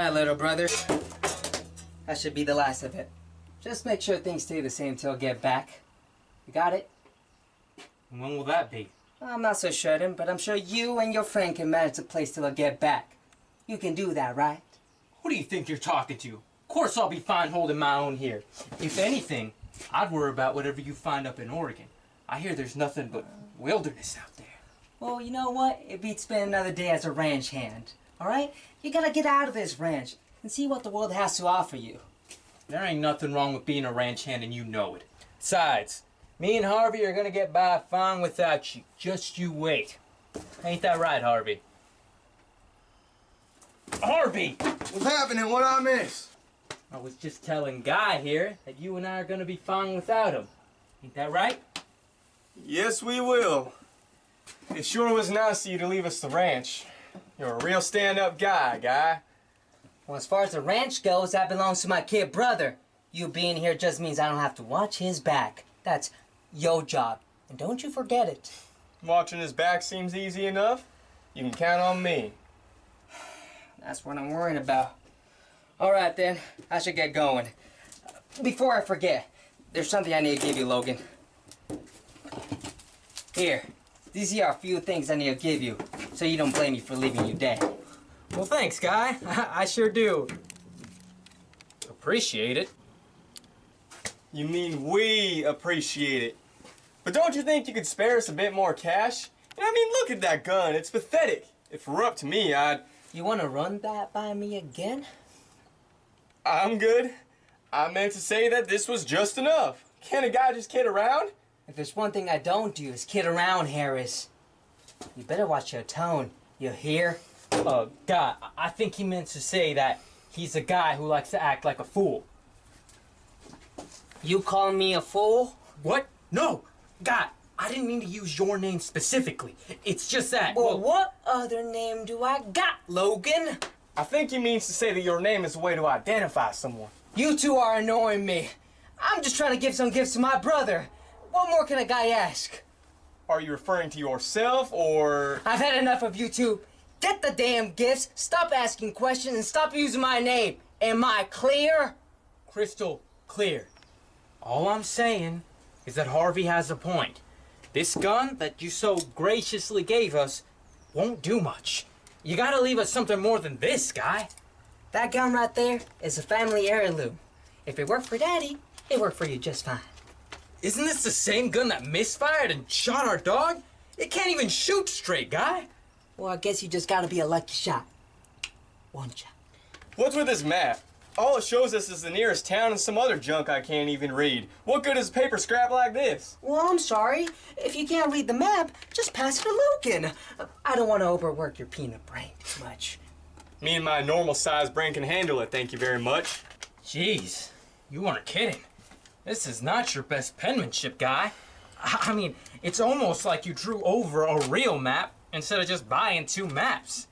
right, little brother. That should be the last of it. Just make sure things stay the same till I get back. You got it? And when will that be? I'm not so certain, but I'm sure you and your friend can manage the place till I get back. You can do that, right? Who do you think you're talking to? Of course I'll be fine holding my own here. If anything, I'd worry about whatever you find up in Oregon. I hear there's nothing but wilderness out there. Well, you know what? It beats spending another day as a ranch hand. Alright? You gotta get out of this ranch and see what the world has to offer you. There ain't nothing wrong with being a ranch hand and you know it. Besides, me and Harvey are gonna get by fine without you. Just you wait. Ain't that right, Harvey? Harvey! What's happening? What I miss? I was just telling Guy here that you and I are gonna be fine without him. Ain't that right? Yes, we will. It sure was nice of you to leave us the ranch. You're a real stand-up guy, Guy. Well, as far as the ranch goes, that belongs to my kid brother. You being here just means I don't have to watch his back. That's your job. And don't you forget it. Watching his back seems easy enough. You can count on me. That's what I'm worrying about. All right, then. I should get going. Before I forget, there's something I need to give you, Logan. Here. These are a few things I need to give you, so you don't blame me for leaving you dead. Well, thanks, Guy. I sure do. Appreciate it. You mean we appreciate it. But don't you think you could spare us a bit more cash? I mean, look at that gun. It's pathetic. If it were up to me, I'd... You want to run that by me again? I'm good. I meant to say that this was just enough. Can't a guy just kid around? If there's one thing I don't do, is kid around, Harris. You better watch your tone. You hear? Guy, I think he meant to say that he's a guy who likes to act like a fool. You calling me a fool? What? No! Guy, I didn't mean to use your name specifically. It's just that... Well, what other name do I got, Logan? I think he means to say that your name is a way to identify someone. You two are annoying me. I'm just trying to give some gifts to my brother. What more can a guy ask? Are you referring to yourself, or... I've had enough of you two. Get the damn gifts, stop asking questions, and stop using my name. Am I clear? Crystal clear. All I'm saying is that Harvey has a point. This gun that you so graciously gave us won't do much. You gotta leave us something more than this, Guy. That gun right there is a family heirloom. If it worked for Daddy, it worked for you just fine. Isn't this the same gun that misfired and shot our dog? It can't even shoot straight, Guy. Well, I guess you just gotta be a lucky shot. One shot. What's with this map? All it shows us is the nearest town and some other junk I can't even read. What good is a paper scrap like this? Well, I'm sorry. If you can't read the map, just pass it to Logan. I don't want to overwork your peanut brain too much. Me and my normal-sized brain can handle it, thank you very much. Jeez, you weren't kidding. This is not your best penmanship, Guy. I mean, it's almost like you drew over a real map instead of just buying two maps.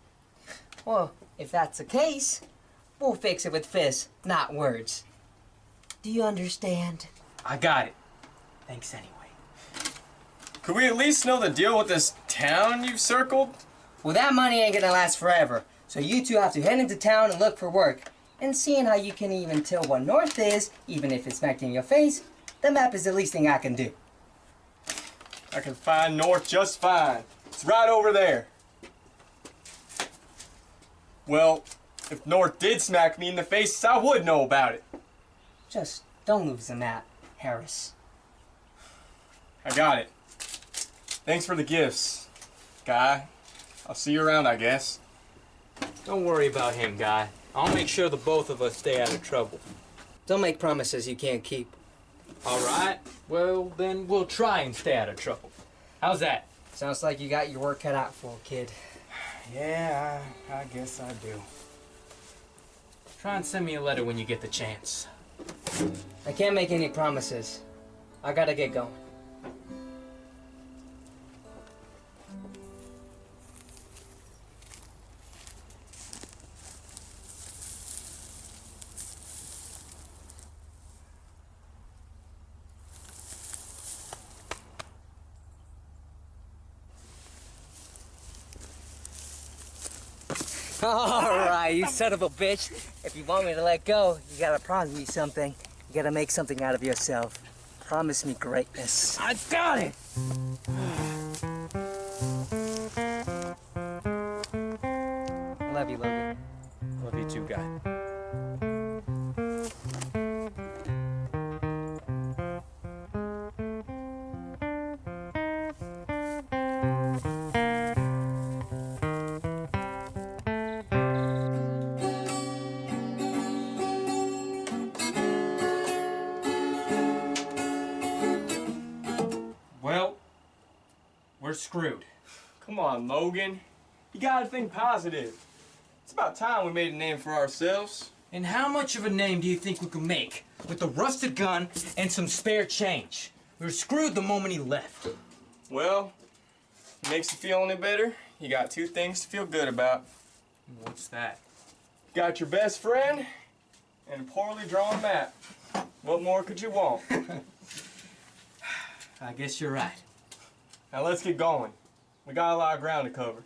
Well, if that's the case, we'll fix it with fists, not words. Do you understand? I got it. Thanks anyway. Could we at least know the deal with this town you've circled? Well, that money ain't gonna last forever, so you two have to head into town and look for work. And seeing how you can even tell what north is, even if it's smacked in your face, the map is the least thing I can do. I can find north just fine. It's right over there. Well, if north did smack me in the face, I would know about it. Just don't lose the map, Harris. I got it. Thanks for the gifts, Guy. I'll see you around, I guess. Don't worry about him, Guy. I'll make sure the both of us stay out of trouble. Don't make promises you can't keep. All right. Well, then we'll try and stay out of trouble. How's that? Sounds like you got your work cut out for, kid. Yeah, I guess I do. Try and send me a letter when you get the chance. I can't make any promises. I gotta get going. Alright, you son of a bitch. If you want me to let go, you gotta promise me something. You gotta make something out of yourself. Promise me greatness. I got it! I love you, Logan. Love you too, guy. Well, we're screwed. Come on, Logan. You gotta think positive. It's about time we made a name for ourselves. And how much of a name do you think we can make with a rusted gun and some spare change? We were screwed the moment he left. Well, makes you feel any better? You got two things to feel good about. What's that? Got your best friend and a poorly drawn map. What more could you want? I guess you're right. Now let's get going. We got a lot of ground to cover.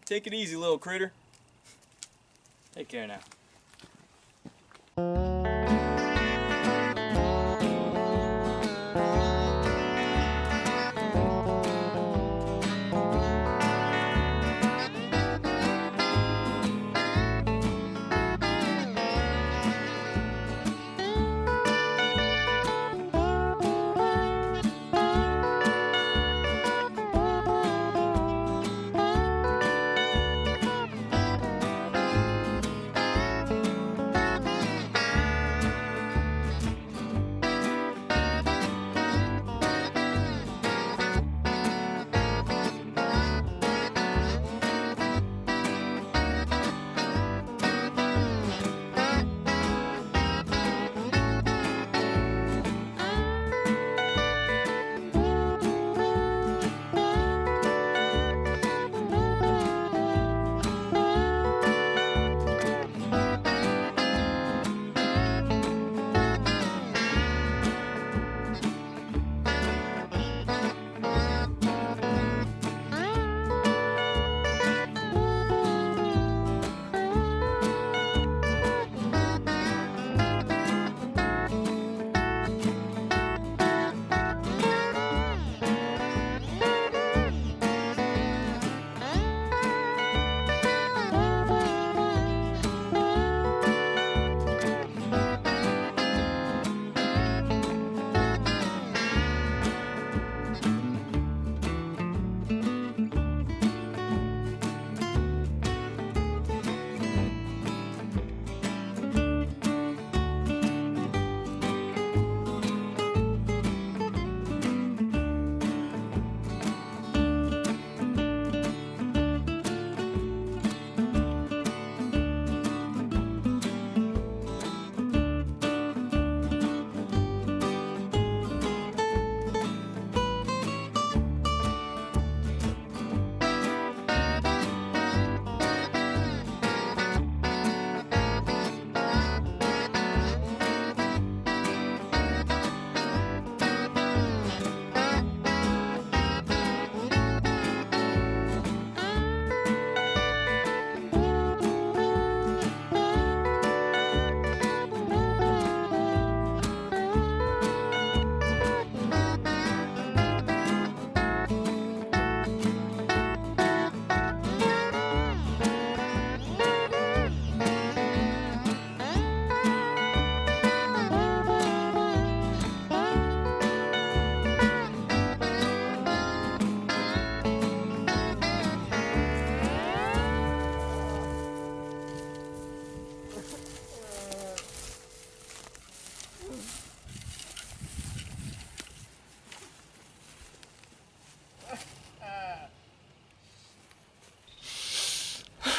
Take it easy, little critter. Take care now.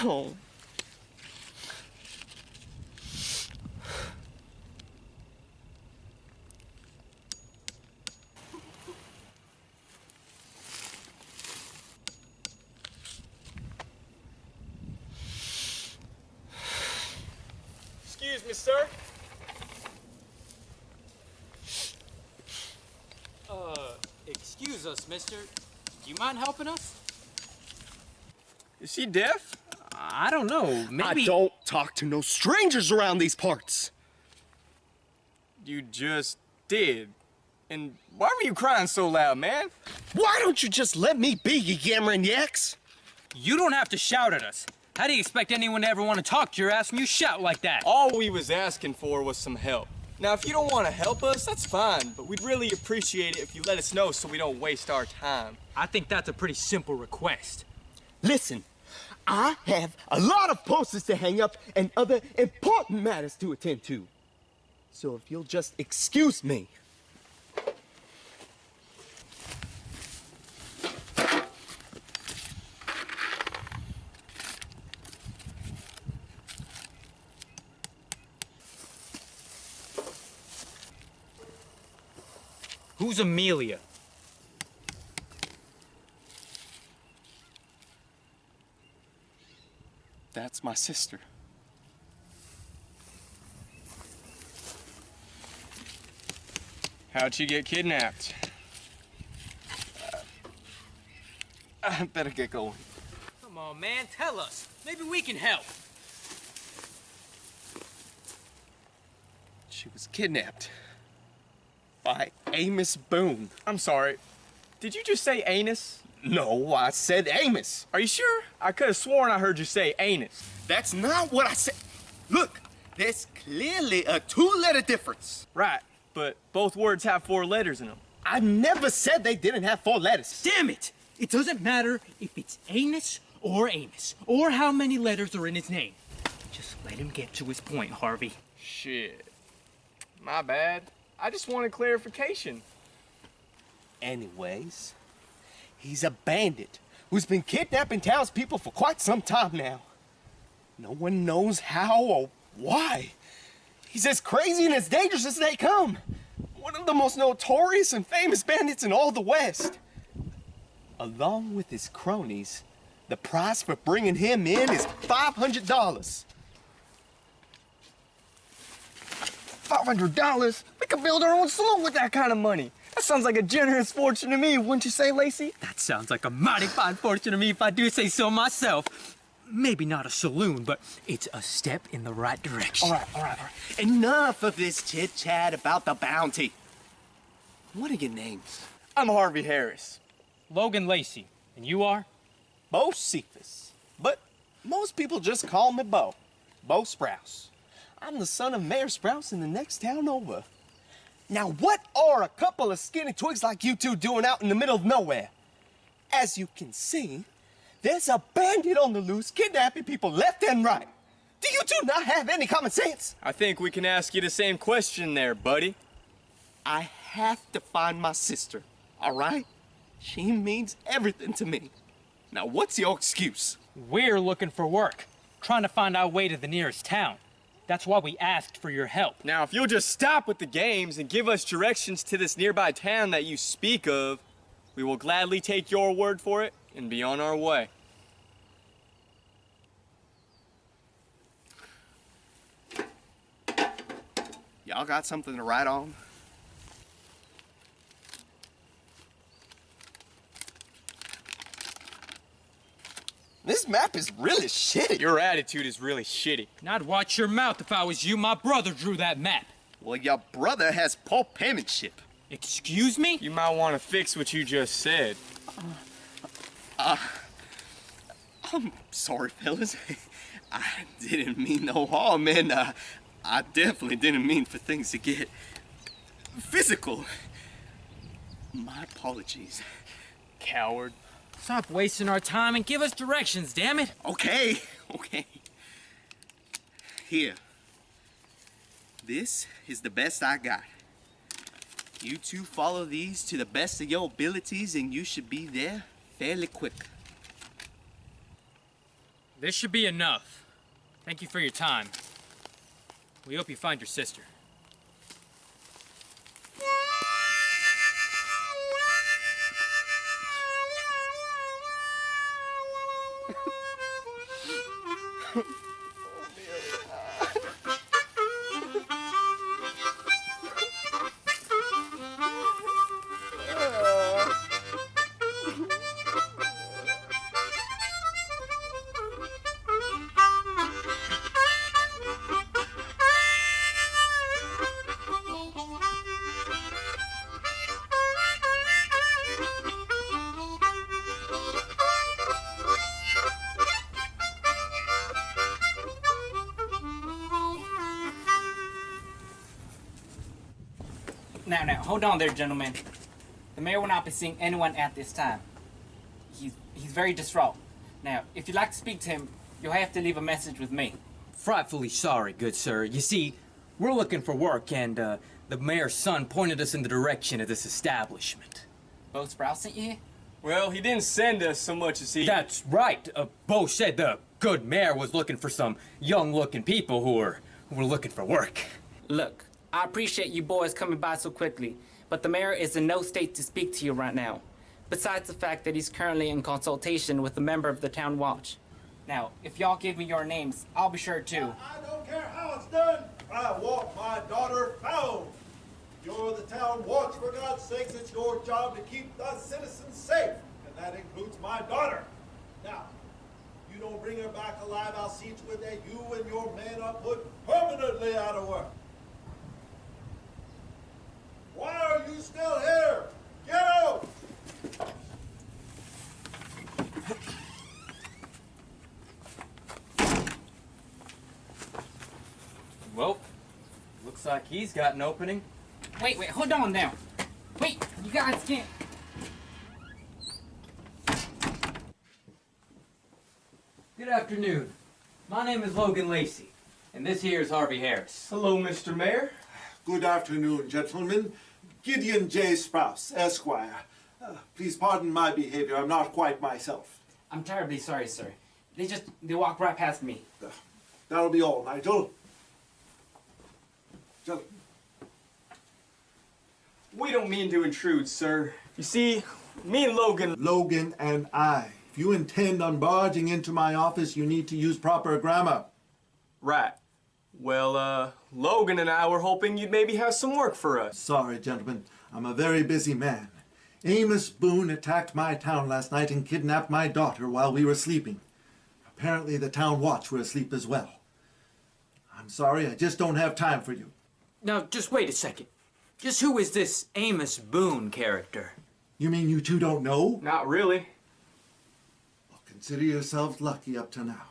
Oh. you, sir. Excuse us, mister. Do you mind helping us? Is she deaf? I don't know. Maybe. I don't talk to no strangers around these parts. You just did. And why were you crying so loud, man? Why don't you just let me be, you yammering yaks? You don't have to shout at us. How do you expect anyone to ever want to talk to your ass when you shout like that? All we was asking for was some help. Now, if you don't want to help us, that's fine, but we'd really appreciate it if you let us know so we don't waste our time. I think that's a pretty simple request. Listen, I have a lot of posters to hang up and other important matters to attend to. So if you'll just excuse me. Who's Amelia? That's my sister. How'd she get kidnapped? I better get going. Come on, man, tell us. Maybe we can help. She was kidnapped by Amos Boone. I'm sorry. Did you just say anus? No, I said Amos. Are you sure? I could have sworn I heard you say anus. That's not what I said. Look, there's clearly a 2-letter difference. Right, but both words have 4 letters in them. I never said they didn't have 4 letters. Damn it! It doesn't matter if it's anus, or how many letters are in his name. Just let him get to his point, Harvey. Shit. My bad. I just wanted clarification. Anyways, he's a bandit who's been kidnapping townspeople for quite some time now. No one knows how or why. He's as crazy and as dangerous as they come. One of the most notorious and famous bandits in all the West. Along with his cronies, the price for bringing him in is $500. $500? We could build our own saloon with that kind of money. That sounds like a generous fortune to me, wouldn't you say, Lacey? That sounds like a mighty fine fortune to me if I do say so myself. Maybe not a saloon, but it's a step in the right direction. All right. Enough of this chit-chat about the bounty. What are your names? I'm Harvey Harris. Logan Lacey. And you are? Bo Cephas. But most people just call me Bo. Bo Sprouse. I'm the son of Mayor Sprouse in the next town over. Now, what are a couple of skinny twigs like you two doing out in the middle of nowhere? As you can see, there's a bandit on the loose kidnapping people left and right. Do you two not have any common sense? I think we can ask you the same question there, buddy. I have to find my sister, all right? She means everything to me. Now, what's your excuse? We're looking for work, trying to find our way to the nearest town. That's why we asked for your help. Now, if you'll just stop with the games and give us directions to this nearby town that you speak of, we will gladly take your word for it and be on our way. Y'all got something to write on? This map is really shitty. Your attitude is really shitty. And I'd watch your mouth if I was you. My brother drew that map. Well, your brother has poor penmanship. Excuse me? You might want to fix what you just said. I'm sorry, fellas. I didn't mean no harm, and I definitely didn't mean for things to get physical. My apologies. Coward. Stop wasting our time and give us directions, damn it. Okay. Here. This is the best I got. You two follow these to the best of your abilities and you should be there fairly quick. This should be enough. Thank you for your time. We hope you find your sister. Now, hold on there, gentlemen. The mayor will not be seeing anyone at this time. He's very distraught. Now, if you'd like to speak to him, you'll have to leave a message with me. Frightfully sorry, good sir. You see, we're looking for work, and the mayor's son pointed us in the direction of this establishment. Bo Sprouse sent you here? Well, he didn't send us so much as he... That's right. Bo said the good mayor was looking for some young-looking people who were looking for work. Look, I appreciate you boys coming by so quickly, but the mayor is in no state to speak to you right now. Besides the fact that he's currently in consultation with a member of the town watch. Now, if y'all give me your names, I'll be sure to. I don't care how it's done. I want my daughter found. You're the town watch, for God's sakes. It's your job to keep the citizens safe, and that includes my daughter. Now, you don't bring her back alive, I'll see to it that you and your men are put permanently out of work. Why are you still here? Get out! Well, looks like he's got an opening. Wait, hold on now. Wait, you guys can't. Good afternoon. My name is Logan Lacey, and this here is Harvey Harris. Hello, Mr. Mayor. Good afternoon, gentlemen. Gideon J. Sprouse, Esquire. Please pardon my behavior. I'm not quite myself. I'm terribly sorry, sir. They walked right past me. That'll be all, Nigel. Gentlemen. We don't mean to intrude, sir. You see, me and Logan... Logan and I. If you intend on barging into my office, you need to use proper grammar. Right. Well, Logan and I were hoping you'd maybe have some work for us. Sorry, gentlemen. I'm a very busy man. Amos Boone attacked my town last night and kidnapped my daughter while we were sleeping. Apparently the town watch were asleep as well. I'm sorry, I just don't have time for you. Now, just wait a second. Just who is this Amos Boone character? You mean you two don't know? Not really. Well, consider yourselves lucky up to now.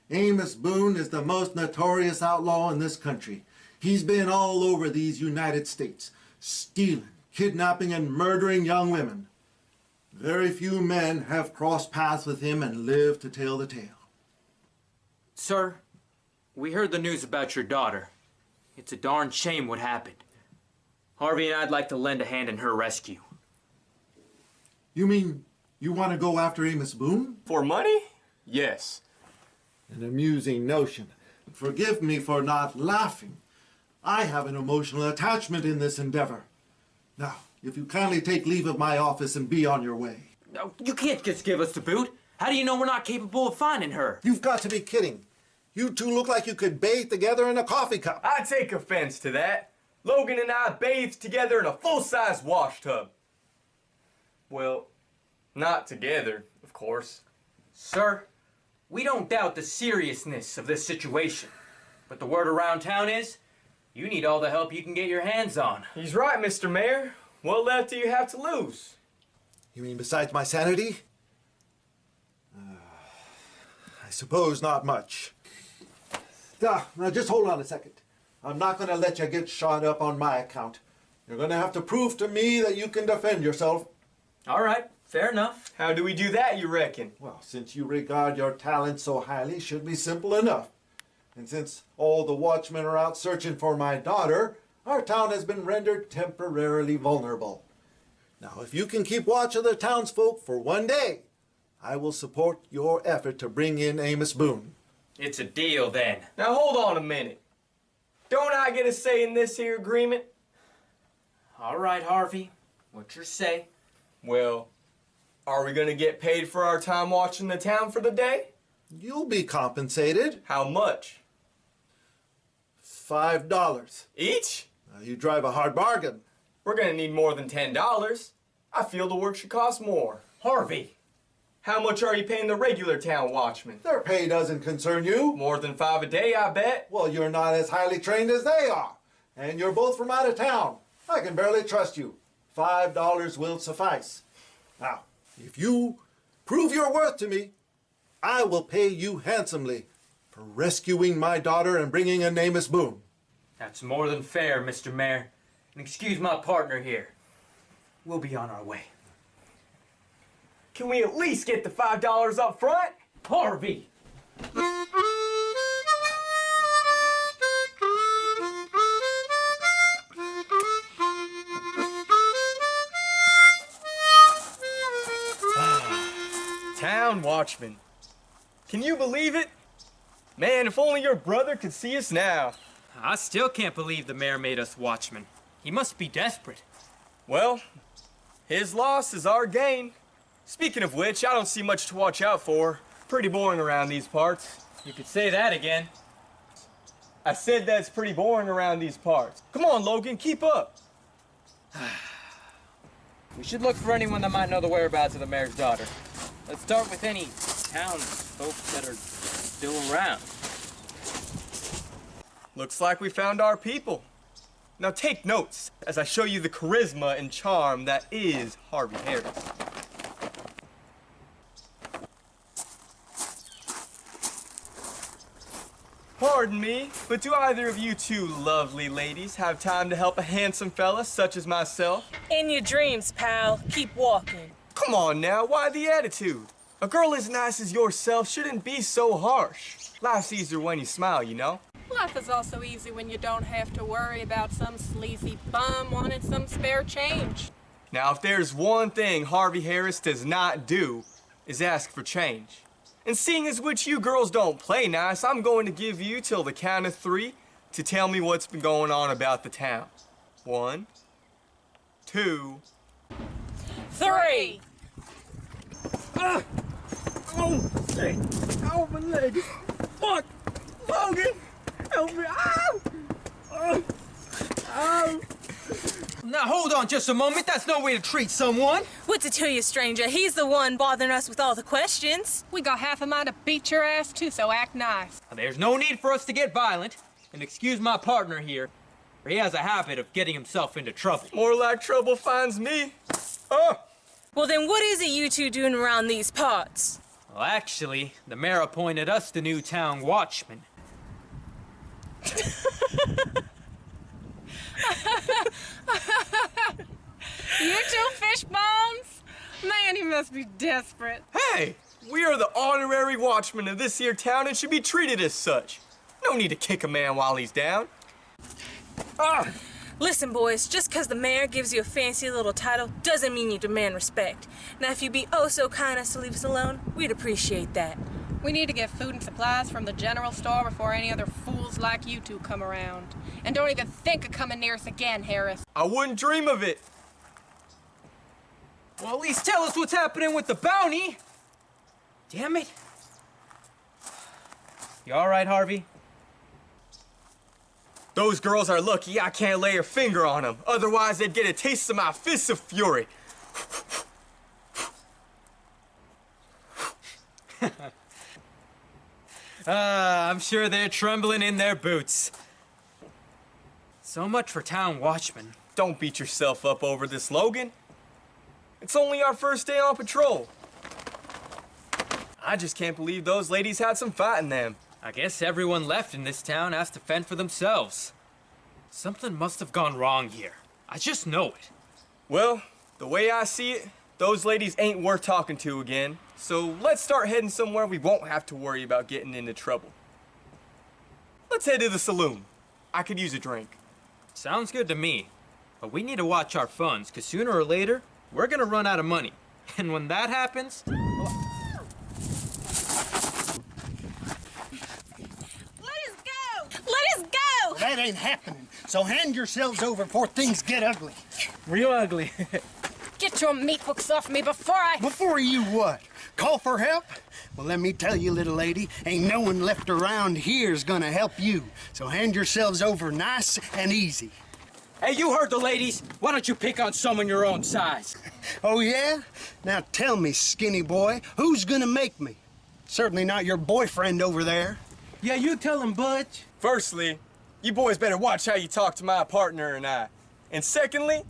Amos Boone is the most notorious outlaw in this country. He's been all over these United States, stealing, kidnapping, and murdering young women. Very few men have crossed paths with him and lived to tell the tale. Sir, we heard the news about your daughter. It's a darn shame what happened. Harvey and I'd like to lend a hand in her rescue. You mean you want to go after Amos Boone? For money? Yes. An amusing notion. Forgive me for not laughing. I have an emotional attachment in this endeavor. Now, if you kindly take leave of my office and be on your way. No, you can't just give us the boot. How do you know we're not capable of finding her? You've got to be kidding. You two look like you could bathe together in a coffee cup. I take offense to that. Logan and I bathed together in a full-size wash tub. Well, not together, of course. Sir, we don't doubt the seriousness of this situation. But the word around town is, you need all the help you can get your hands on. He's right, Mr. Mayor. What left do you have to lose? You mean besides my sanity? I suppose not much. Now just hold on a second. I'm not going to let you get shot up on my account. You're going to have to prove to me that you can defend yourself. All right, fair enough. How do we do that, you reckon? Well, since you regard your talent so highly, it should be simple enough. And since all the watchmen are out searching for my daughter, our town has been rendered temporarily vulnerable. Now, if you can keep watch of the townsfolk for one day, I will support your effort to bring in Amos Boone. It's a deal then. Now hold on a minute. Don't I get a say in this here agreement? All right, Harvey. What's your say? Well, are we gonna get paid for our time watching the town for the day? You'll be compensated. How much? $5. Each? You drive a hard bargain. We're gonna need more than $10. I feel the work should cost more. Harvey. How much are you paying the regular town watchmen? Their pay doesn't concern you. More than $5 a day, I bet. Well, you're not as highly trained as they are. And you're both from out of town. I can barely trust you. $5 will suffice. Now, if you prove your worth to me, I will pay you handsomely for rescuing my daughter and bringing in Amos Boone. That's more than fair, Mr. Mayor. And excuse my partner here. We'll be on our way. Can we at least get the $5 up front? Harvey! Town watchman. Can you believe it? Man, if only your brother could see us now. I still can't believe the mayor made us watchmen. He must be desperate. Well, his loss is our gain. Speaking of which, I don't see much to watch out for. Pretty boring around these parts. You could say that again. I said that's pretty boring around these parts. Come on, Logan, keep up. We should look for anyone that might know the whereabouts of the mayor's daughter. Let's start with any townsfolk that are still around. Looks like we found our people. Now take notes as I show you the charisma and charm that is Harvey Harris. Pardon me, but do either of you two lovely ladies have time to help a handsome fella such as myself? In your dreams, pal. Keep walking. Come on now, why the attitude? A girl as nice as yourself shouldn't be so harsh. Life's easier when you smile, you know? Life is also easy when you don't have to worry about some sleazy bum wanting some spare change. Now, if there's one thing Harvey Harris does not do, is ask for change. And seeing as which you girls don't play nice, I'm going to give you till the count of 3 to tell me what's been going on about the town. 1, 2... 3. Oh, shit. Oh, my leg. Fuck. Logan. Help me. Ow. Oh. Oh. Now hold on just a moment. That's no way to treat someone. What's it to you, stranger? He's the one bothering us with all the questions. We got half a mind to beat your ass too, so act nice. There's no need for us to get violent. And excuse my partner here. He has a habit of getting himself into trouble. More like trouble finds me. Oh! Well, then what is it you two doing around these parts? Well, actually, the mayor appointed us the new town watchman. You two fish bones? Man, he must be desperate. Hey! We are the honorary watchmen of this here town and should be treated as such. No need to kick a man while he's down. Ah! Listen, boys, just 'cause the mayor gives you a fancy little title doesn't mean you demand respect. Now, if you'd be oh so kind as to leave us alone, we'd appreciate that. We need to get food and supplies from the general store before any other fools like you two come around. And don't even think of coming near us again, Harris. I wouldn't dream of it. Well, at least tell us what's happening with the bounty. Damn it. You all right, Harvey? Those girls are lucky I can't lay a finger on them. Otherwise, they'd get a taste of my fists of fury. I'm sure they're trembling in their boots. So much for town watchmen. Don't beat yourself up over this, Logan. It's only our first day on patrol. I just can't believe those ladies had some fight in them. I guess everyone left in this town has to fend for themselves. Something must have gone wrong here. I just know it. Well, the way I see it, those ladies ain't worth talking to again. So let's start heading somewhere we won't have to worry about getting into trouble. Let's head to the saloon. I could use a drink. Sounds good to me. But we need to watch our funds, because sooner or later, we're gonna run out of money. And when that happens... That ain't happening. So hand yourselves over before things get ugly. Real ugly. Get your meat hooks off me before I... Before you what? Call for help? Well, let me tell you, little lady, ain't no one left around here's gonna help you. So hand yourselves over nice and easy. Hey, you heard the ladies. Why don't you pick on someone your own size? Oh, yeah? Now tell me, skinny boy, who's gonna make me? Certainly not your boyfriend over there. Yeah, you tell him, Butch. Firstly, you boys better watch how you talk to my partner and I. And secondly,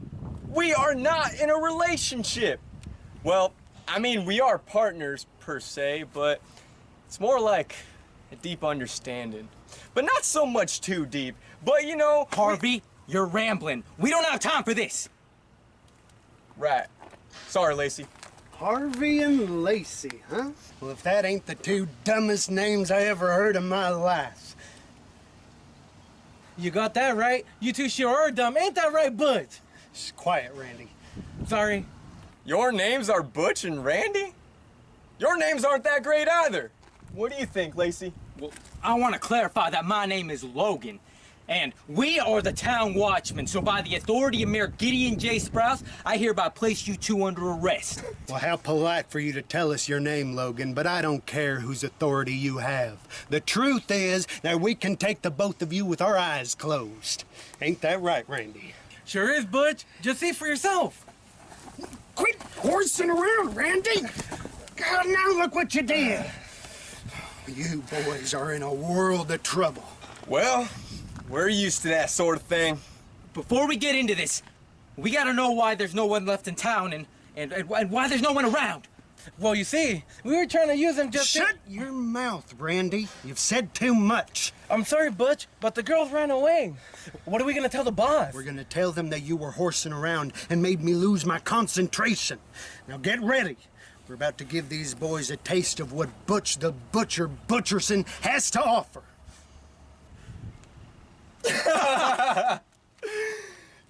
we are not in a relationship. Well, I mean, we are partners per se, but it's more like a deep understanding. But not so much too deep. But you know, Harvey, you're rambling. We don't have time for this. Right. Sorry, Lacey. Harvey and Lacey, huh? Well, if that ain't the two dumbest names I ever heard in my life. You got that right. You two sure are dumb. Ain't that right, Butch? Shh, quiet, Randy. Sorry. Your names are Butch and Randy? Your names aren't that great either. What do you think, Lacey? Well, I want to clarify that my name is Logan. And we are the town watchmen, so by the authority of Mayor Gideon J. Sprouse, I hereby place you two under arrest. Well, how polite for you to tell us your name, Logan, but I don't care whose authority you have. The truth is that we can take the both of you with our eyes closed. Ain't that right, Randy? Sure is, Butch. Just see for yourself. Quit horsing around, Randy! God, now look what you did! You boys are in a world of trouble. Well, we're used to that sort of thing. Before we get into this, we gotta know why there's no one left in town and why there's no one around. Well, you see, we were trying to use them just Shut your mouth, Randy. You've said too much. I'm sorry, Butch, but the girls ran away. What are we gonna tell the boss? We're gonna tell them that you were horsing around and made me lose my concentration. Now get ready. We're about to give these boys a taste of what Butch the Butcher Butcherson has to offer.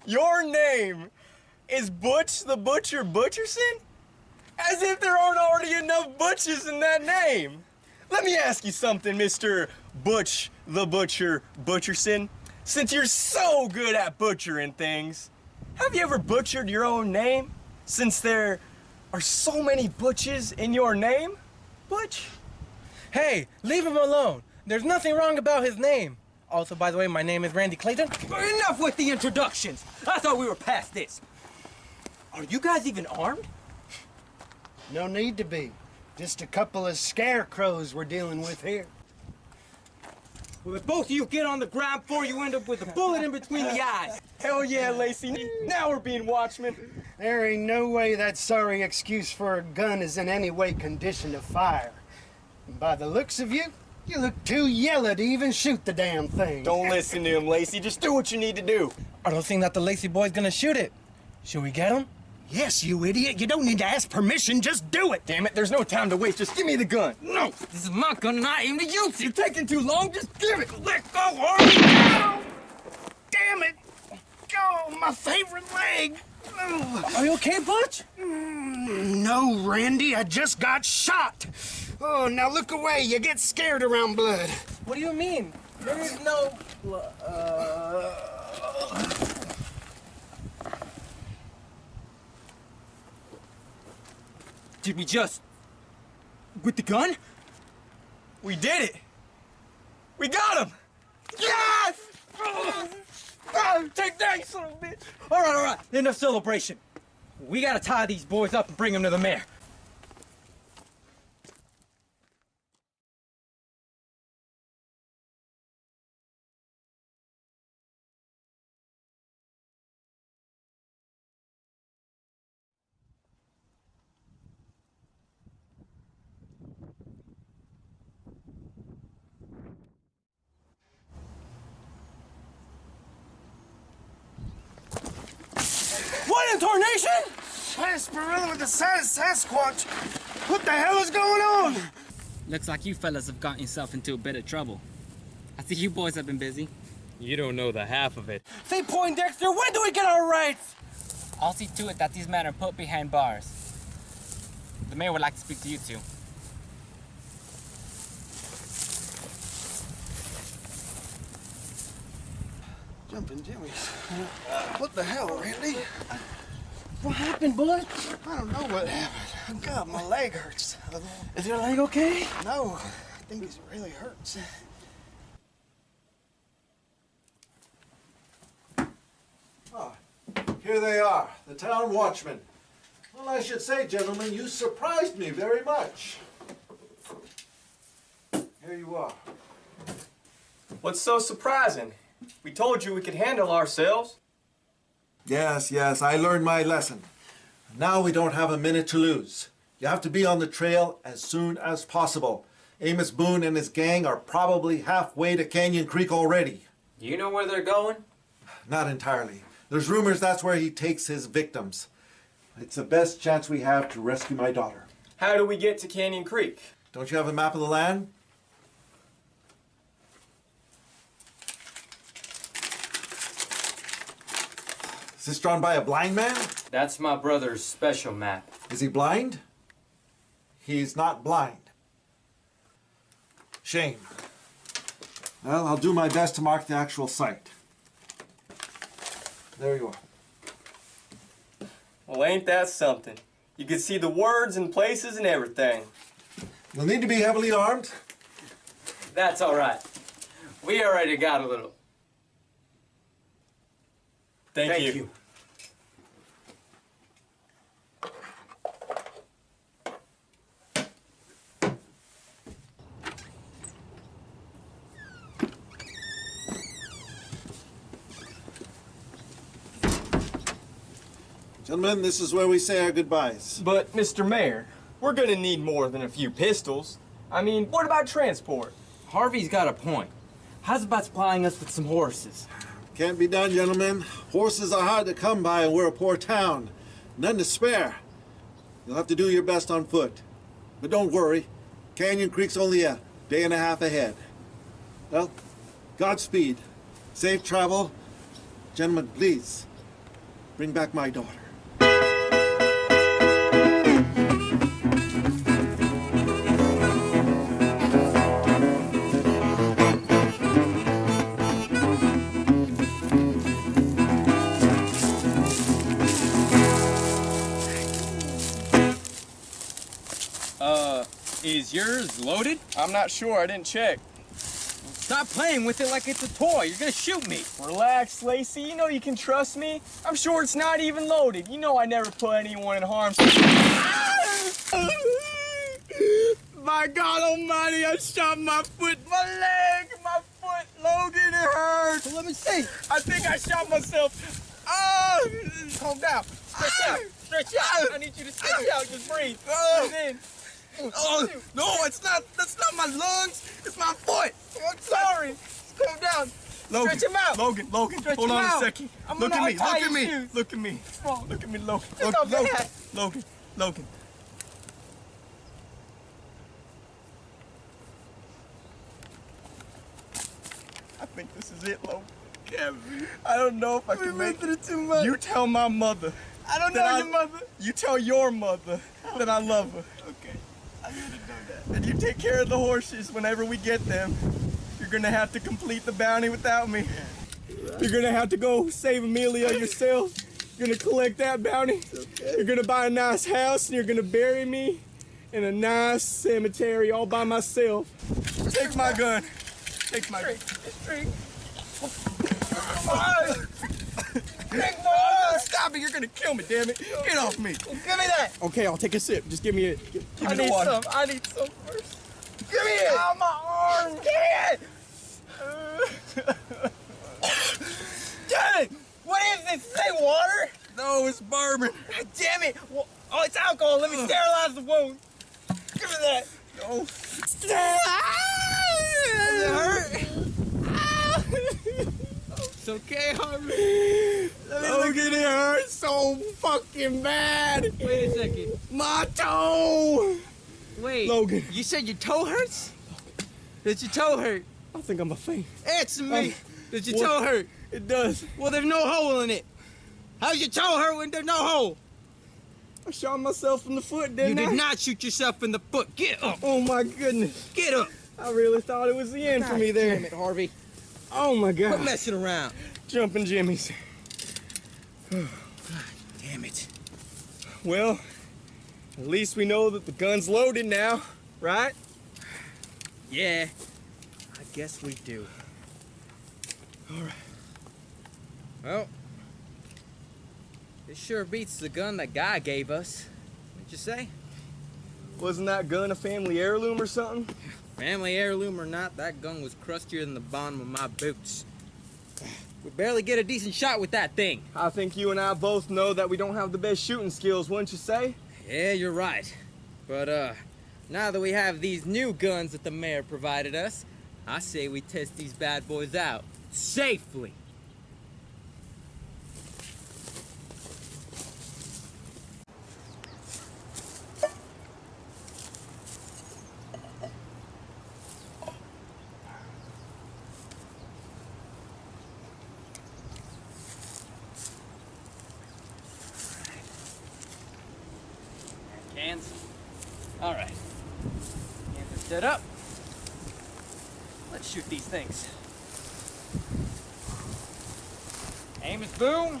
Your name is Butch the Butcher Butcherson? As if there aren't already enough Butches in that name. Let me ask you something, Mr. Butch the Butcher Butcherson. Since you're so good at butchering things, have you ever butchered your own name? Since there are so many Butches in your name, Butch? Hey, leave him alone. There's nothing wrong about his name. Also, by the way, my name is Randy Clayton. Enough with the introductions. I thought we were past this. Are you guys even armed? No need to be. Just a couple of scarecrows we're dealing with here. Well, if both of you get on the ground before you end up with a bullet in between the eyes. Hell yeah, Lacey. Now we're being watchmen. There ain't no way that sorry excuse for a gun is in any way conditioned to fire. And by the looks of you, you look too yellow to even shoot the damn thing. Don't listen to him, Lacey. Just do what you need to do. I don't think that the Lacey boy's gonna shoot it. Should we get him? Yes, you idiot. You don't need to ask permission. Just do it. Damn it, there's no time to waste. Just give me the gun. No, this is my gun and I aim to use it. You're taking too long. Just give it. Let go, Harvey! Damn it. Oh, my favorite leg. Are you okay, Butch? No, Randy. I just got shot. Oh, now look away. You get scared around blood. What do you mean? There is no... Did we just... with the gun? We did it. We got him. Yes! Take that, you son of a bitch! All right. Enough celebration. We gotta tie these boys up and bring them to the mayor. What in tarnation? Sarsaparilla with the Sasquatch. What the hell is going on? Looks like you fellas have gotten yourself into a bit of trouble. I see you boys have been busy. You don't know the half of it. Say, Poindexter, when do we get our rights? I'll see to it that these men are put behind bars. The mayor would like to speak to you two. Jumping Jimmy's. What the hell, Randy? What happened, Butch? I don't know what happened. God, my leg hurts. Is your leg okay? No, I think it really hurts. Ah, here they are, the town watchmen. Well, I should say, gentlemen, you surprised me very much. Here you are. What's so surprising? We told you we could handle ourselves. Yes, I learned my lesson. Now we don't have a minute to lose. You have to be on the trail as soon as possible. Amos Boone and his gang are probably halfway to Canyon Creek already. You know where they're going? Not entirely. There's rumors that's where he takes his victims. It's the best chance we have to rescue my daughter. How do we get to Canyon Creek? Don't you have a map of the land? Is this drawn by a blind man? That's my brother's special map. Is he blind? He's not blind. Shame. Well, I'll do my best to mark the actual site. There you are. Well, ain't that something? You can see the words and places and everything. You'll need to be heavily armed. That's all right. We already got a little. Thank you. Gentlemen, this is where we say our goodbyes. But, Mr. Mayor, we're gonna need more than a few pistols. I mean, what about transport? Harvey's got a point. How's about supplying us with some horses? Can't be done, gentlemen. Horses are hard to come by and we're a poor town. None to spare. You'll have to do your best on foot. But don't worry. Canyon Creek's only a day and a half ahead. Well, Godspeed. Safe travel. Gentlemen, please, bring back my daughter. Is yours loaded? I'm not sure, I didn't check. Stop playing with it like it's a toy. You're gonna shoot me. Relax, Lacey. You know you can trust me. I'm sure it's not even loaded. You know I never put anyone in harm's way. My God Almighty, I shot my foot, my leg, my foot, Logan, it hurts. Well, let me see. I think I shot myself. Oh, calm down. Stretch out. Stretch out. I need you to stretch out. Just breathe. Breathe in. Oh, no, it's not. That's not my lungs. It's my foot. I'm sorry. Calm down. Logan, Stretch him out. Logan, Stretch hold him on out. a second. I'm Look gonna at me. untie Look at your me. shoes. Look at me. What's wrong? Look at me, Logan. Just go Logan. back. Logan. I think this is it, Logan. I don't know if I can make it. Too much. You tell my mother. I don't that know your mother. You tell your mother that I love her. Okay. I'm gonna do that. And you take care of the horses whenever we get them. You're gonna have to complete the bounty without me. You're gonna have to go save Amelia yourself. You're gonna collect that bounty. Okay. You're gonna buy a nice house and you're gonna bury me in a nice cemetery all by myself. Take my gun. Take my gun. Drink. Come on. Drink more. Stop it, you're gonna kill me, damn it. Get off me. Give me that. Okay, I'll take a sip. Just give me it. Give I me the need water. some. I need some first. Give me it. Oh, my arm. Give me it. Damn it. What is this? Say water? No, it's bourbon. God damn it. Oh, it's alcohol. Let me sterilize the wound. Give me that. No. Does it hurt? It's okay, Harvey. Logan, it hurts so fucking bad. Wait a second. My toe. Wait. Logan. You said your toe hurts? Does your toe hurt? I think I'm a faint. Answer me. Does your What? toe hurt? It does. Well, there's no hole in it. How's your toe hurt when there's no hole? I shot myself in the foot, You didn't I? did not shoot yourself in the foot. Get up. Oh my goodness. Get up. I really thought it was the end for me there. Damn it, Harvey. Oh my God. Quit messing around. Jumping jimmies. Damn it. Well, at least we know that the gun's loaded now, right? Yeah, I guess we do. All right. Well, this sure beats the gun that guy gave us. What'd you say? Wasn't that gun a family heirloom or something? Family heirloom or not, that gun was crustier than the bottom of my boots. We barely get a decent shot with that thing. I think you and I both know that we don't have the best shooting skills, wouldn't you say? Yeah, you're right. But, now that we have these new guns that the mayor provided us, I say we test these bad boys out. Safely. set up. Let's shoot these things. Amos Boone,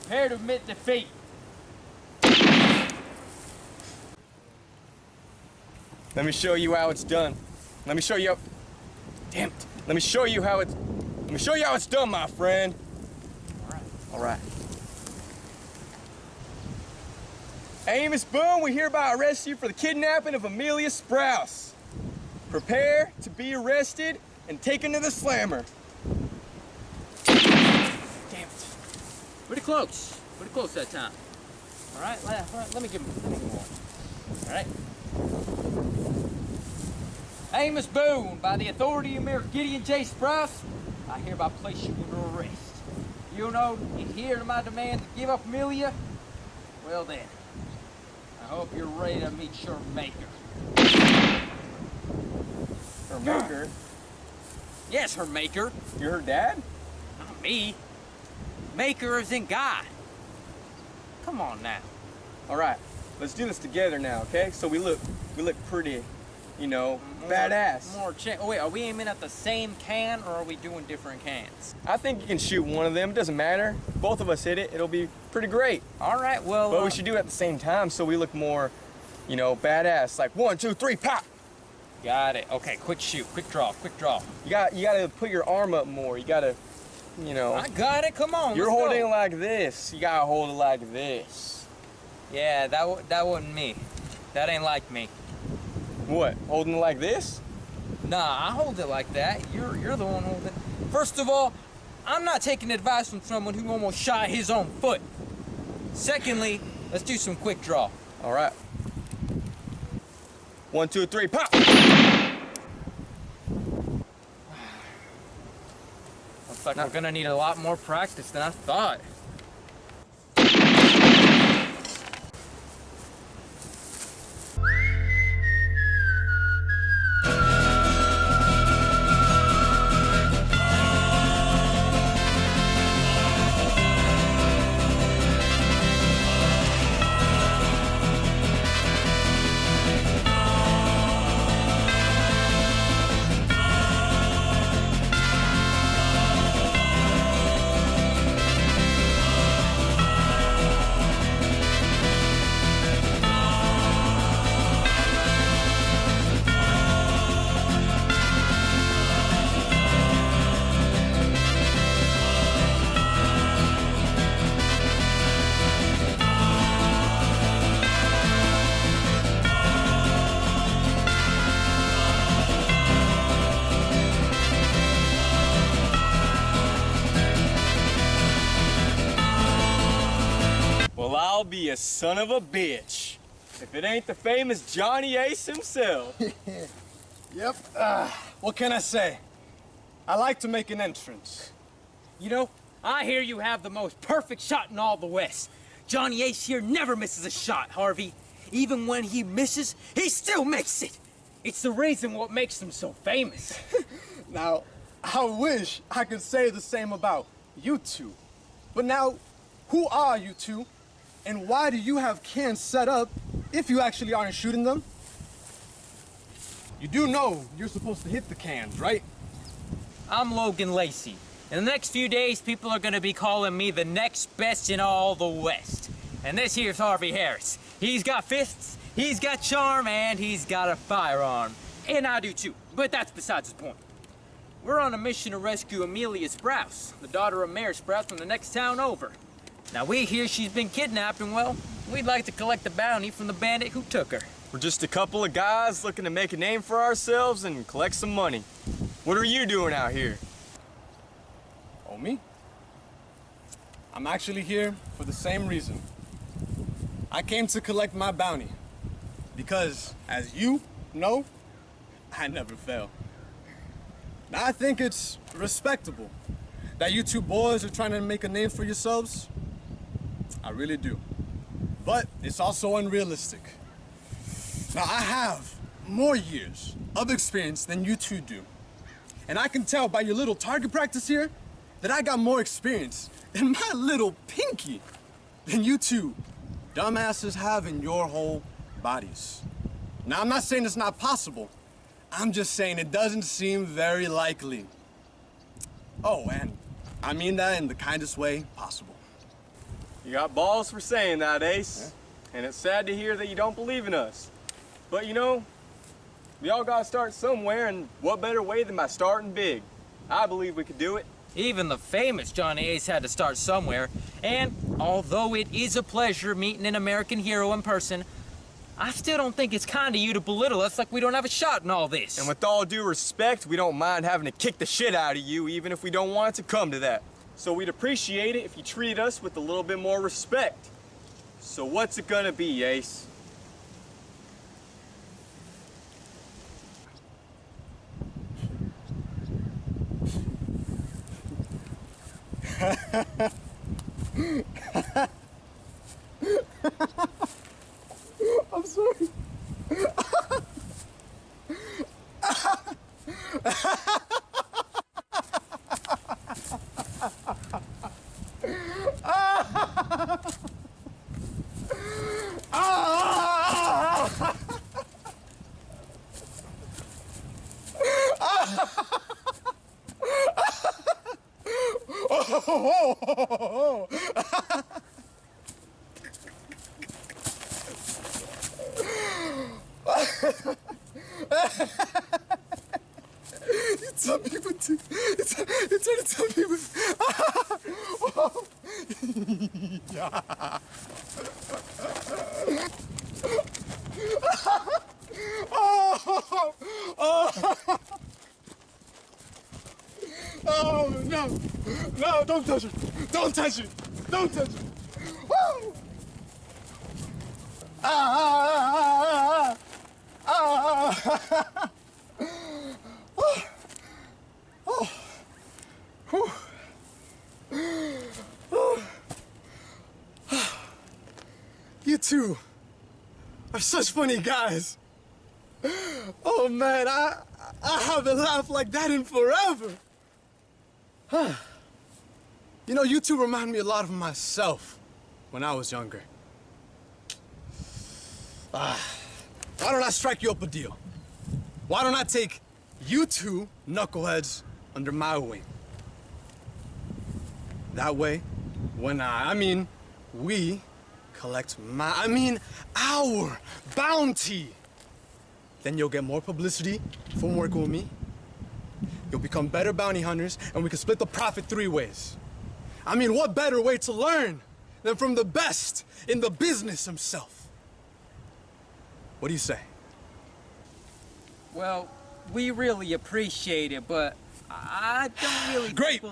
prepare to admit defeat. Let me show you how it's done. Let me show you. Damn it. Let me show you how it's done, my friend. All right. Amos Boone, we hereby arrest you for the kidnapping of Amelia Sprouse. Prepare to be arrested and taken to the slammer. Damn it. Pretty close. Pretty close that time. All right, let me give him one. All right. Amos Boone, by the authority of Mayor Gideon J. Sprouse, I hereby place you under arrest. You know, adhere to my demand to give up Amelia? Well then, I hope you're ready to meet your maker. Her maker? Yes, her maker. You're her dad? Not me. Maker is in God. Come on now. All right, let's do this together now, okay? So we look pretty, you know, badass. Oh wait, are we aiming at the same can or are we doing different cans? I think you can shoot one of them. It doesn't matter. Both of us hit it. It'll be pretty great. All right, well. But we should do it at the same time so we look more, you know, badass. Like 1, 2, 3, pop. Got it. Okay, quick shoot, quick draw, quick draw. You gotta put your arm up more. You gotta, you know. I got it. Come on. You're holding it like this. You gotta hold it like this. Yeah, that wasn't me. That ain't like me. What? Holding it like this? Nah, I hold it like that. You're the one holding it. First of all, I'm not taking advice from someone who almost shot his own foot. Secondly, let's do some quick draw. All right. 1, 2, 3, pop! Looks like we're gonna need a lot more practice than I thought. Well, I'll be a son of a bitch if it ain't the famous Johnny Ace himself. Yep. What can I say? I like to make an entrance. You know, I hear you have the most perfect shot in all the West. Johnny Ace here never misses a shot, Harvey. Even when he misses, he still makes it. It's the reason what makes him so famous. Now, I wish I could say the same about you two. But now, who are you two? And why do you have cans set up if you actually aren't shooting them? You do know you're supposed to hit the cans, right? I'm Logan Lacey. In the next few days, people are gonna be calling me the next best in all the West. And this here's Harvey Harris. He's got fists, he's got charm, and he's got a firearm. And I do too, but that's besides the point. We're on a mission to rescue Amelia Sprouse, the daughter of Mayor Sprouse from the next town over. Now we hear she's been kidnapped and well, we'd like to collect the bounty from the bandit who took her. We're just a couple of guys looking to make a name for ourselves and collect some money. What are you doing out here? Oh, me? I'm actually here for the same reason. I came to collect my bounty. Because, as you know, I never fail. Now, I think it's respectable that you two boys are trying to make a name for yourselves. I really do. But it's also unrealistic. Now, I have more years of experience than you two do. And I can tell by your little target practice here that I got more experience in my little pinky than you two dumbasses have in your whole bodies. Now, I'm not saying it's not possible. I'm just saying it doesn't seem very likely. Oh, and I mean that in the kindest way possible. You got balls for saying that, Ace. Yeah. And it's sad to hear that you don't believe in us. But you know, we all gotta start somewhere, and what better way than by starting big? I believe we could do it. Even the famous Johnny Ace had to start somewhere. And although it is a pleasure meeting an American hero in person, I still don't think it's kind of you to belittle us like we don't have a shot in all this. And with all due respect, we don't mind having to kick the shit out of you, even if we don't want it to come to that. So we'd appreciate it if you treated us with a little bit more respect. So what's it gonna be, Ace? I'm sorry. You tell people to. You try to tell people. Yeah. Oh no! No! Don't touch it! Don't touch it! Don't touch it! Woo! You two are such funny guys. Oh man, I haven't laughed like that in forever. You know, you two remind me a lot of myself when I was younger. Why don't I strike you up a deal? Why don't I take you two knuckleheads under my wing? That way, when we collect our bounty, then you'll get more publicity from working with me. You'll become better bounty hunters, and we can split the profit 3 ways. I mean, what better way to learn than from the best in the business himself? What do you say? Well, we really appreciate it, but I don't really... Great!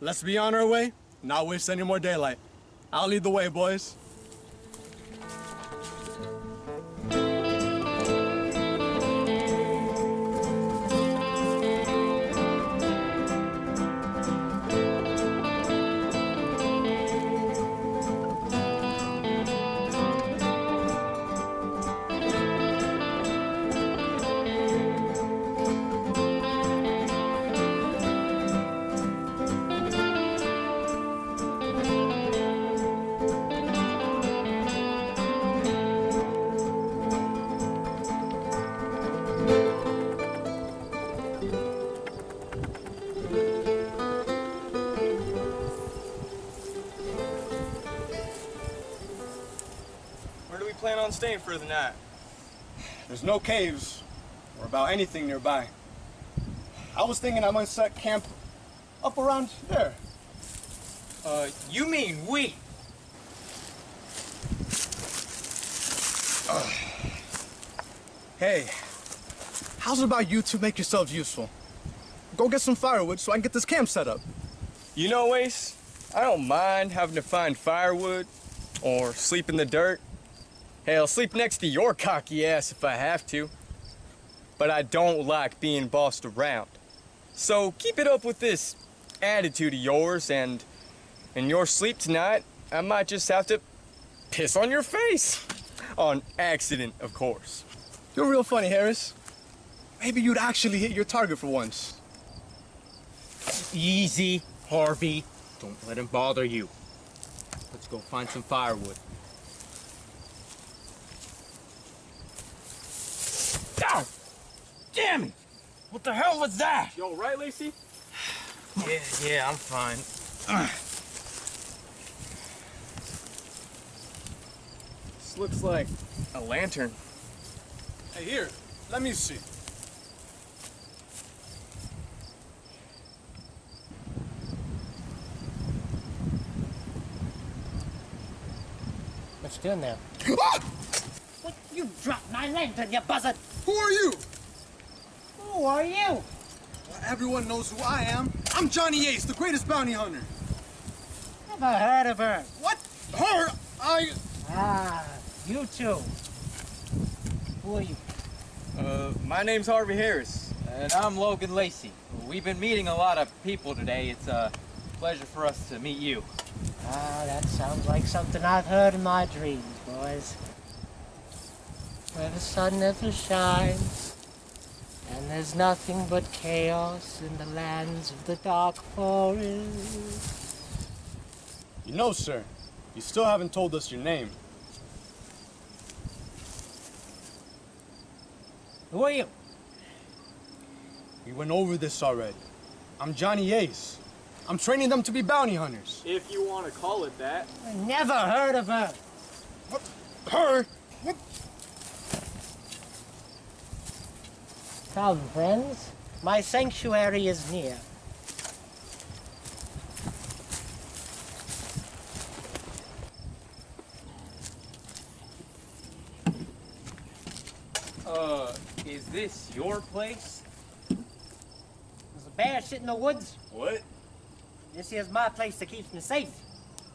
Let's be on our way, not waste any more daylight. I'll lead the way, boys. Plan on staying for the night? There's no caves or about anything nearby. I was thinking I might set camp up around there. You mean we? Hey, how's it about you two make yourselves useful? Go get some firewood so I can get this camp set up. You know, Ace, I don't mind having to find firewood or sleep in the dirt. Hey, I'll sleep next to your cocky ass if I have to. But I don't like being bossed around. So keep it up with this attitude of yours, and in your sleep tonight, I might just have to piss on your face. On accident, of course. You're real funny, Harris. Maybe you'd actually hit your target for once. Easy, Harvey. Don't let him bother you. Let's go find some firewood. Ow! Damn it! What the hell was that? You all right, Lacey? Yeah, I'm fine. This looks like a lantern. Hey, here, let me see. What's doing there? What? You dropped my lantern, you buzzard! Who are you? Who are you? Well, everyone knows who I am. I'm Johnny Ace, the greatest bounty hunter. Never heard of her. What? Her? Ah, you two. Who are you? My name's Harvey Harris. And I'm Logan Lacey. We've been meeting a lot of people today. It's a pleasure for us to meet you. Ah, that sounds like something I've heard in my dreams, boys. Where the sun never shines, and there's nothing but chaos in the lands of the dark forest. You know, sir, you still haven't told us your name. Who are you? We went over this already. I'm Johnny Ace. I'm training them to be bounty hunters. If you want to call it that. I never heard of her. What? Her? What? Come, friends. My sanctuary is near. Is this your place? There's a bear shit in the woods. What? This here's my place that keeps me safe.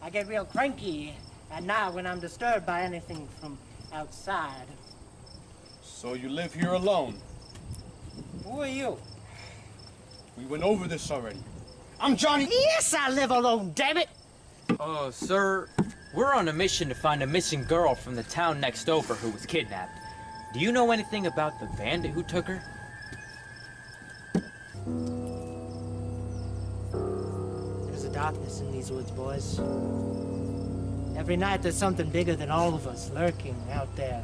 I get real cranky at night when I'm disturbed by anything from outside. So you live here alone? Who are you? We went over this already. I'm Johnny. Yes, I live alone, damn it! Sir, we're on a mission to find a missing girl from the town next over who was kidnapped. Do you know anything about the bandit who took her? There's a darkness in these woods, boys. Every night there's something bigger than all of us lurking out there.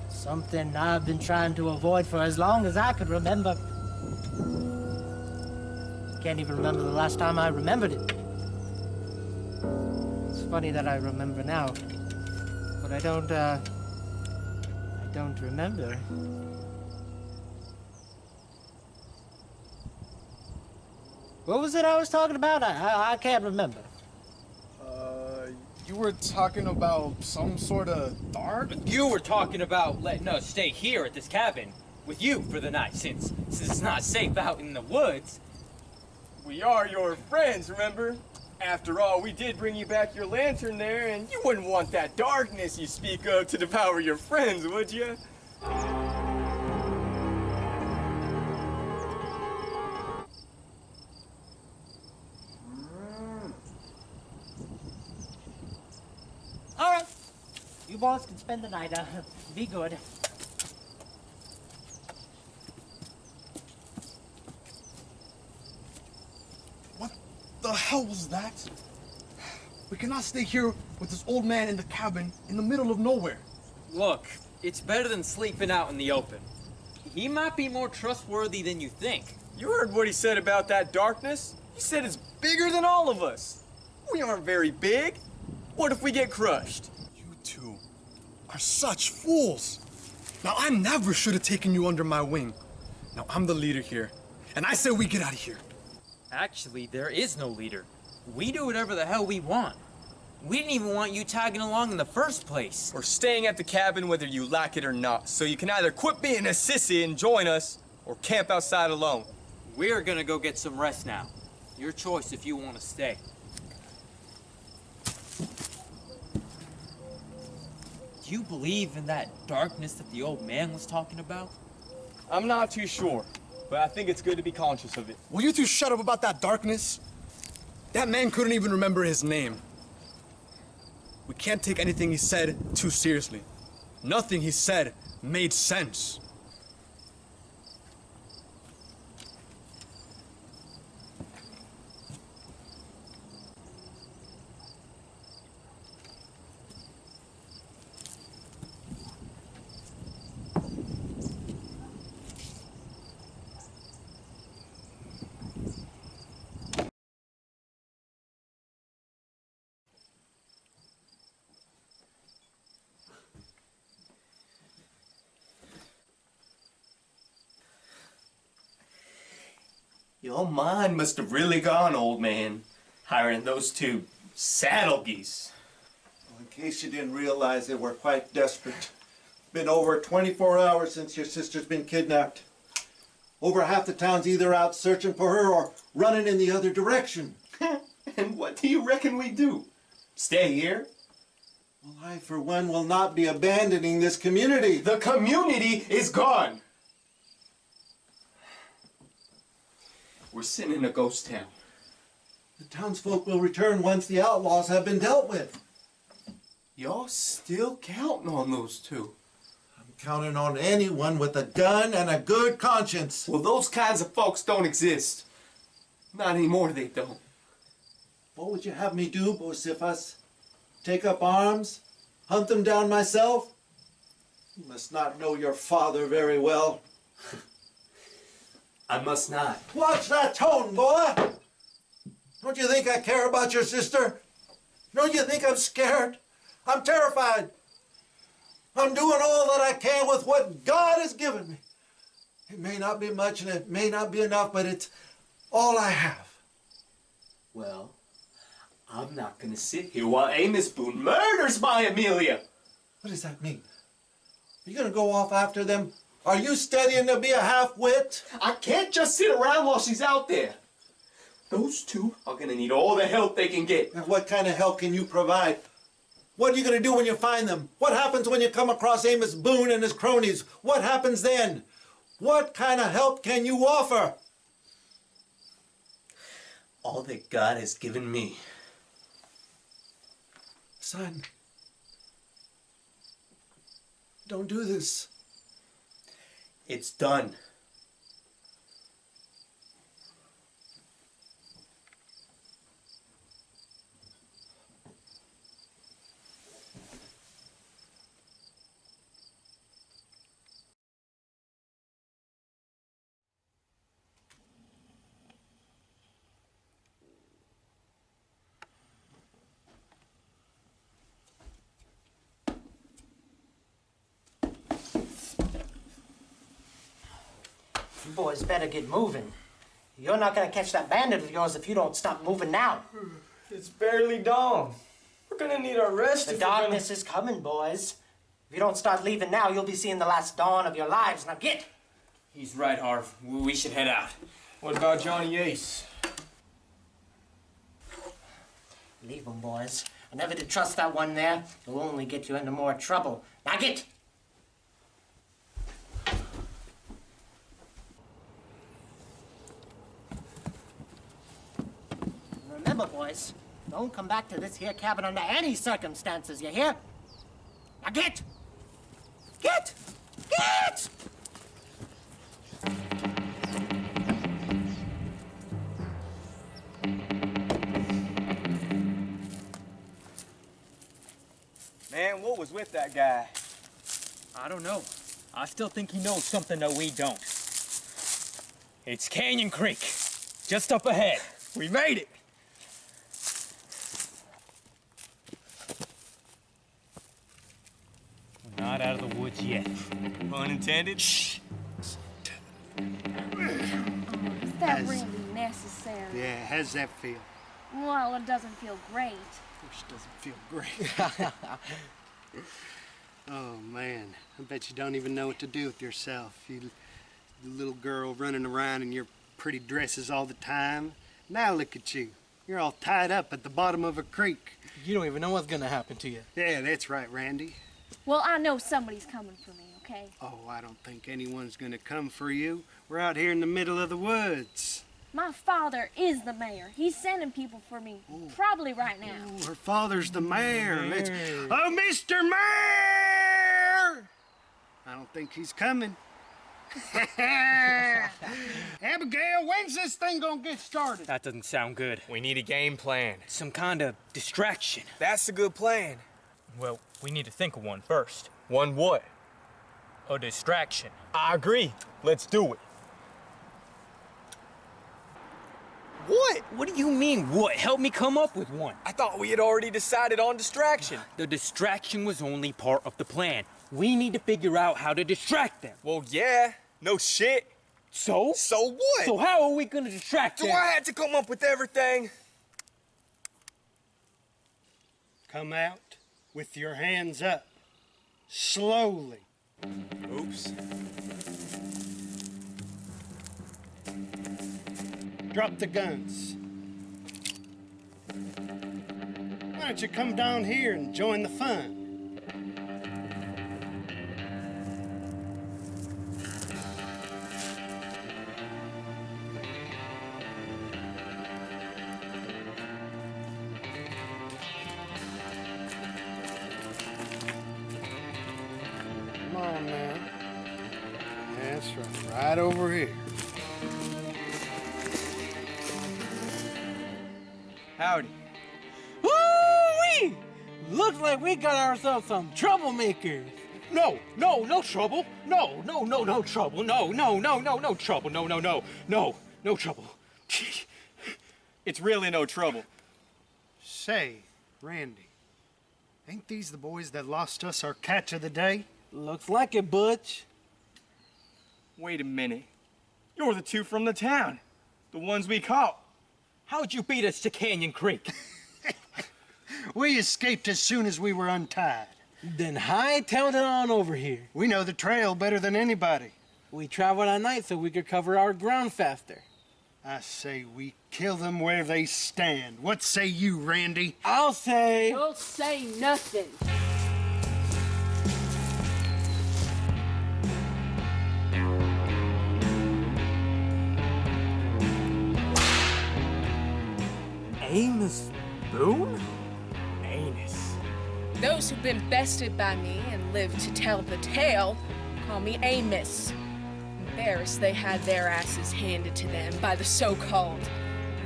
Something I've been trying to avoid for as long as I could remember. Can't even remember the last time I remembered it. It's funny that I remember now, but I don't remember. What was it I was talking about? I can't remember. You were talking about some sort of dark? You were talking about letting us stay here at this cabin with you for the night, since it's not safe out in the woods. We are your friends, remember? After all, we did bring you back your lantern there, and you wouldn't want that darkness you speak of to devour your friends, would you? All right. You boys can spend the night. Be good. What the hell was that? We cannot stay here with this old man in the cabin in the middle of nowhere. Look, it's better than sleeping out in the open. He might be more trustworthy than you think. You heard what he said about that darkness? He said it's bigger than all of us. We aren't very big. What if we get crushed? You two are such fools. Now, I never should have taken you under my wing. Now, I'm the leader here, and I say we get out of here. Actually, there is no leader. We do whatever the hell we want. We didn't even want you tagging along in the first place. We're staying at the cabin whether you like it or not, so you can either quit being a sissy and join us, or camp outside alone. We're gonna go get some rest now. Your choice if you want to stay. Do you believe in that darkness that the old man was talking about? I'm not too sure, but I think it's good to be conscious of it. Will you two shut up about that darkness? That man couldn't even remember his name. We can't take anything he said too seriously. Nothing he said made sense. Your mind must have really gone, old man, hiring those two saddle geese. Well, in case you didn't realize it, we're quite desperate. Been over 24 hours since your sister's been kidnapped. Over half the town's either out searching for her or running in the other direction. And what do you reckon we do? Stay here? Well, I, for one, will not be abandoning this community. The community is gone. We're sitting in a ghost town. The townsfolk will return once the outlaws have been dealt with. You're still counting on those two. I'm counting on anyone with a gun and a good conscience. Well, those kinds of folks don't exist. Not anymore, they don't. What would you have me do, Bocephus? Take up arms? Hunt them down myself? You must not know your father very well. I must not. Watch that tone, boy! Don't you think I care about your sister? Don't you think I'm scared? I'm terrified. I'm doing all that I can with what God has given me. It may not be much and it may not be enough, but it's all I have. Well, I'm not gonna sit here while Amos Boone murders my Amelia. What does that mean? Are you gonna go off after them? Are you studying to be a half-wit? I can't just sit around while she's out there. Those two are gonna need all the help they can get. And what kind of help can you provide? What are you gonna do when you find them? What happens when you come across Amos Boone and his cronies? What happens then? What kind of help can you offer? All that God has given me. Son, don't do this. It's done. You boys better get moving. You're not gonna catch that bandit of yours if you don't stop moving now. It's barely dawn. We're gonna need our rest. The darkness is coming, boys. If you don't start leaving now, you'll be seeing the last dawn of your lives. Now get! He's right, Harv. We should head out. What about Johnny Ace? Leave him, boys. I never did trust that one there. He'll only get you into more trouble. Now get! Remember, boys, don't come back to this here cabin under any circumstances, you hear? Now get! Get! Get! Man, what was with that guy? I don't know. I still think he knows something that we don't. It's Canyon Creek, just up ahead. We made it. We're not out of the woods yet. Pun intended. Shh. Is that really necessary? Yeah, how's that feel? Well, it doesn't feel great. Which doesn't feel great. Oh, man. I bet you don't even know what to do with yourself. You little girl running around in your pretty dresses all the time. Now look at you. You're all tied up at the bottom of a creek. You don't even know what's gonna happen to you. Yeah, that's right, Randy. Well, I know somebody's coming for me, okay? Oh, I don't think anyone's gonna come for you. We're out here in the middle of the woods. My father is the mayor. He's sending people for me, probably right now. Oh, her father's the mayor. Let's... Oh, Mr. Mayor! I don't think he's coming. Abigail, when's this thing gonna get started? That doesn't sound good. We need a game plan. Some kind of distraction. That's a good plan. Well, we need to think of one first. One what? A distraction. I agree. Let's do it. What? What do you mean, what? Help me come up with one. I thought we had already decided on distraction. The distraction was only part of the plan. We need to figure out how to distract them. Well, yeah. No shit. So? So what? So how are we gonna distract Do them? I have to come up with everything? Come out with your hands up. Slowly. Oops. Drop the guns. Why don't you come down here and join the fun? Come on now. That's right. Right over here. Howdy. Woo-wee! Looks like we got ourselves some troublemakers. No trouble. No trouble. No trouble. No trouble. It's really no trouble. Say, Randy, ain't these the boys that lost us our catch of the day? Looks like it, Butch. Wait a minute. You're the two from the town. The ones we caught. How'd you beat us to Canyon Creek? We escaped as soon as we were untied. Then hightailed it on over here. We know the trail better than anybody. We traveled at night so we could cover our ground faster. I say we kill them where they stand. What say you, Randy? I'll say... Don't say nothing. Amos Boone? Amos. Those who've been bested by me and live to tell the tale call me Amos. Embarrassed they had their asses handed to them by the so-called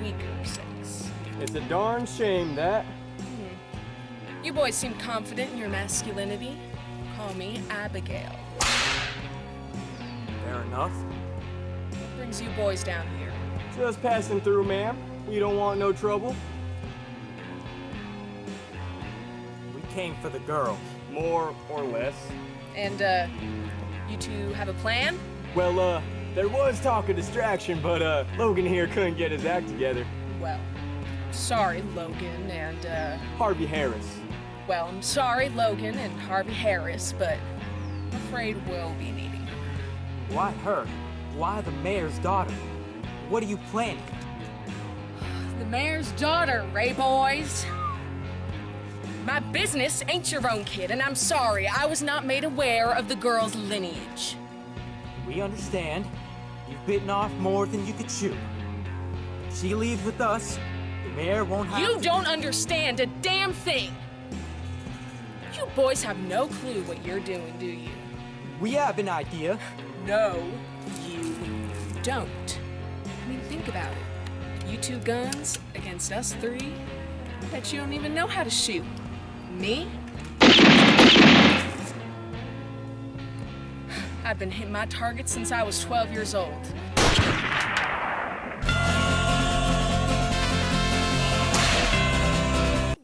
weaker sex. It's a darn shame that. You boys seem confident in your masculinity. Call me Abigail. Fair enough. What brings you boys down here? Just passing through, ma'am. We don't want no trouble. We came for the girl. More or less. And, you two have a plan? Well, there was talk of distraction, but, Logan here couldn't get his act together. Well, sorry, Logan, and, Harvey Harris. well, I'm sorry, Logan and Harvey Harris, but I'm afraid we'll be needing her. Why her? Why the mayor's daughter? What are you planning? The mayor's daughter, Ray boys. My business ain't your own, kid, and I'm sorry I was not made aware of the girl's lineage. We understand. You've bitten off more than you could chew. If she leaves with us, the mayor won't have You to... don't understand a damn thing. You boys have no clue what you're doing, do you? We have an idea. No, you don't. I mean, think about it. You two guns against us three? I bet you don't even know how to shoot. Me? I've been hitting my targets since I was 12 years old.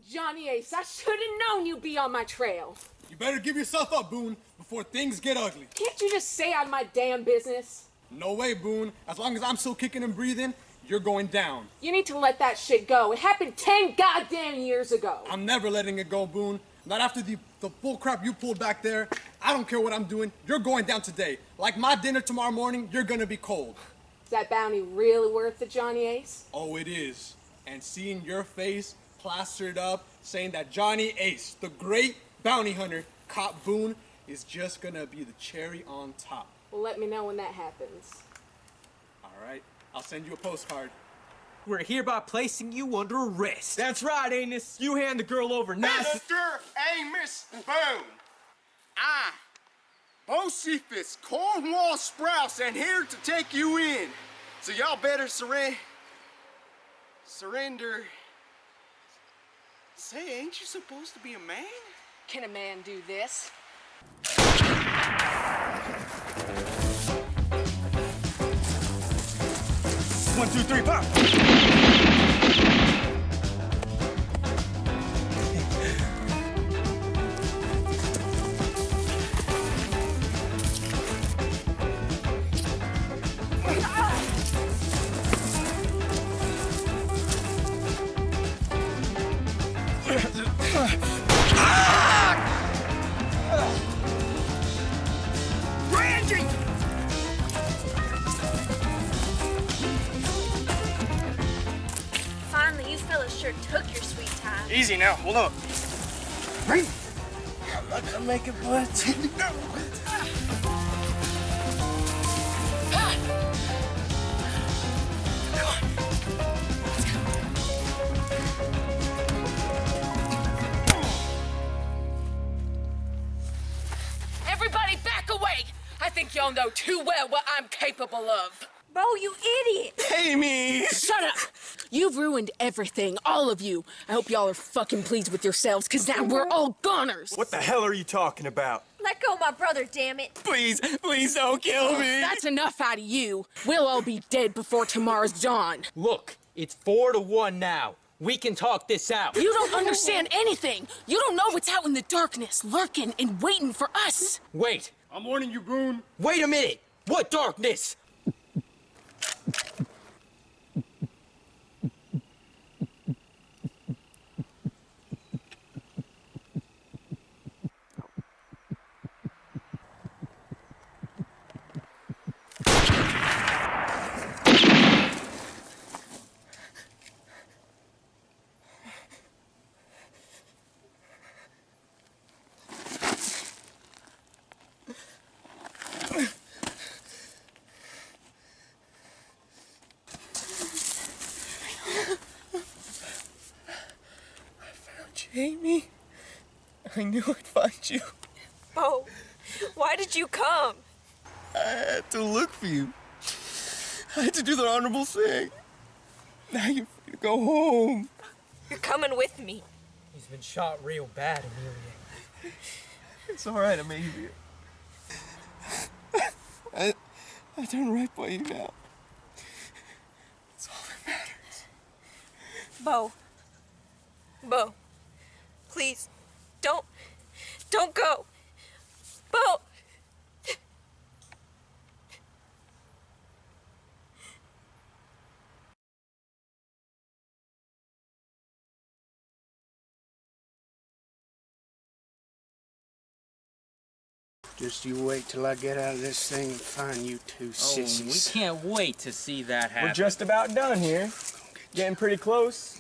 Johnny Ace, I should have known you'd be on my trail. You better give yourself up, Boone, before things get ugly. Can't you just stay out of my damn business? No way, Boone. As long as I'm still kicking and breathing, you're going down. You need to let that shit go. It happened 10 goddamn years ago. I'm never letting it go, Boone. Not after the bull crap you pulled back there. I don't care what I'm doing. You're going down today. Like my dinner tomorrow morning, you're gonna be cold. Is that bounty really worth it, Johnny Ace? Oh, it is. And seeing your face plastered up saying that Johnny Ace, the great bounty hunter, caught Boone, is just gonna be the cherry on top. Well, let me know when that happens. All right, I'll send you a postcard. We're hereby placing you under arrest. That's right, Amos. You hand the girl over now. Mr. Amos Boone, I, Bocephus Cornwall Sprouse, am here to take you in. So y'all better surrender. Say, ain't you supposed to be a man? Can a man do this? 1, 2, 3, pop! Randy! Finally, you fellas sure took your sweet time. Easy now, hold up. Randy! I'm not gonna make it, bud. Everybody back away! I think y'all know too well what I'm capable of. Bo, you idiot! Amy! Shut up! You've ruined everything, all of you. I hope y'all are fucking pleased with yourselves, because now we're all goners. What the hell are you talking about? Let go of my brother, damn it. Please, please don't kill me. That's enough out of you. We'll all be dead before tomorrow's dawn. Look, it's 4-1 now. We can talk this out. You don't understand anything. You don't know what's out in the darkness, lurking and waiting for us. Wait. I'm warning you, Boone. Wait a minute. What darkness? Amy, I knew I'd find you. Bo, why did you come? I had to look for you. I had to do the honorable thing. Now you're free to go home. You're coming with me. He's been shot real bad, Amelia. It's all right, Amelia. I done right by you now. It's all that matters. Bo. Bo. Please. Don't go. Bo. Just you wait till I get out of this thing and find you two sissies. We can't wait to see that happen. We're just about done here. Getting pretty close.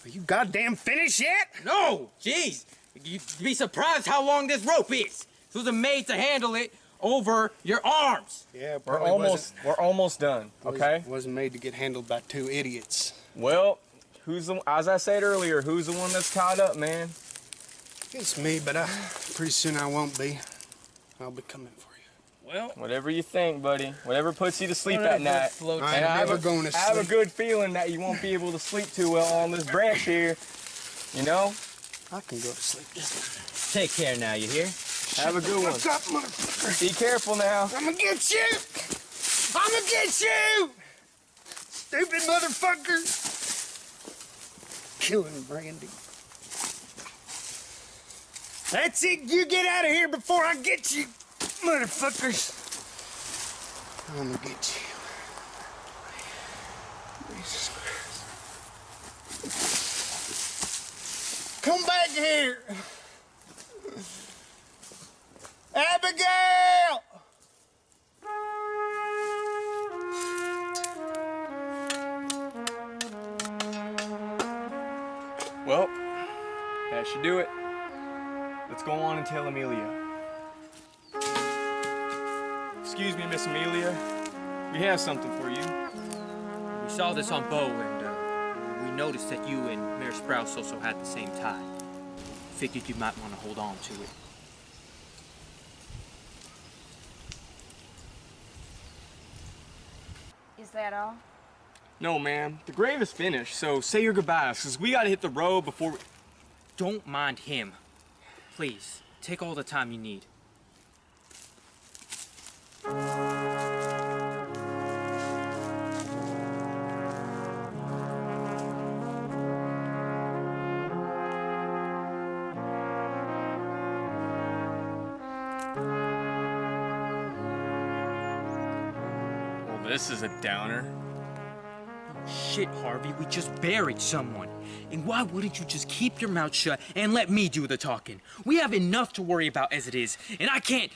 Are you goddamn finished yet? No! Jeez! You'd be surprised how long this rope is. This was made to handle it over your arms. Yeah, We're almost done, okay? Wasn't made to get handled by two idiots. Well, as I said earlier, who's the one that's tied up, man? It's me, but pretty soon I won't be. I'll be coming for you. Well, whatever you think, buddy. Whatever puts you to sleep at night. I ain't never going to sleep. I have a good feeling that you won't be able to sleep too well on this branch here. You know? I can go to sleep just take care now, you hear? Have a good one. What's up, motherfucker? Be careful now. I'm gonna get you! I'm gonna get you! Stupid motherfucker! Killing Brandy. That's it. You get out of here before I get you, motherfuckers. I'm gonna get you. Jesus Christ. Come back here. Abigail! Well, that should do it. Let's go on and tell Amelia. Excuse me, Miss Amelia. We have something for you. We saw this on Bo, and we noticed that you and Mayor Sprouse also had the same tie. Figured you might want to hold on to it. Is that all? No, ma'am. The grave is finished, so say your goodbyes, because we got to hit the road before we... Don't mind him. Please, take all the time you need. this is a downer. Shit, Harvey, we just buried someone. And why wouldn't you just keep your mouth shut and let me do the talking? We have enough to worry about as it is, and I can't...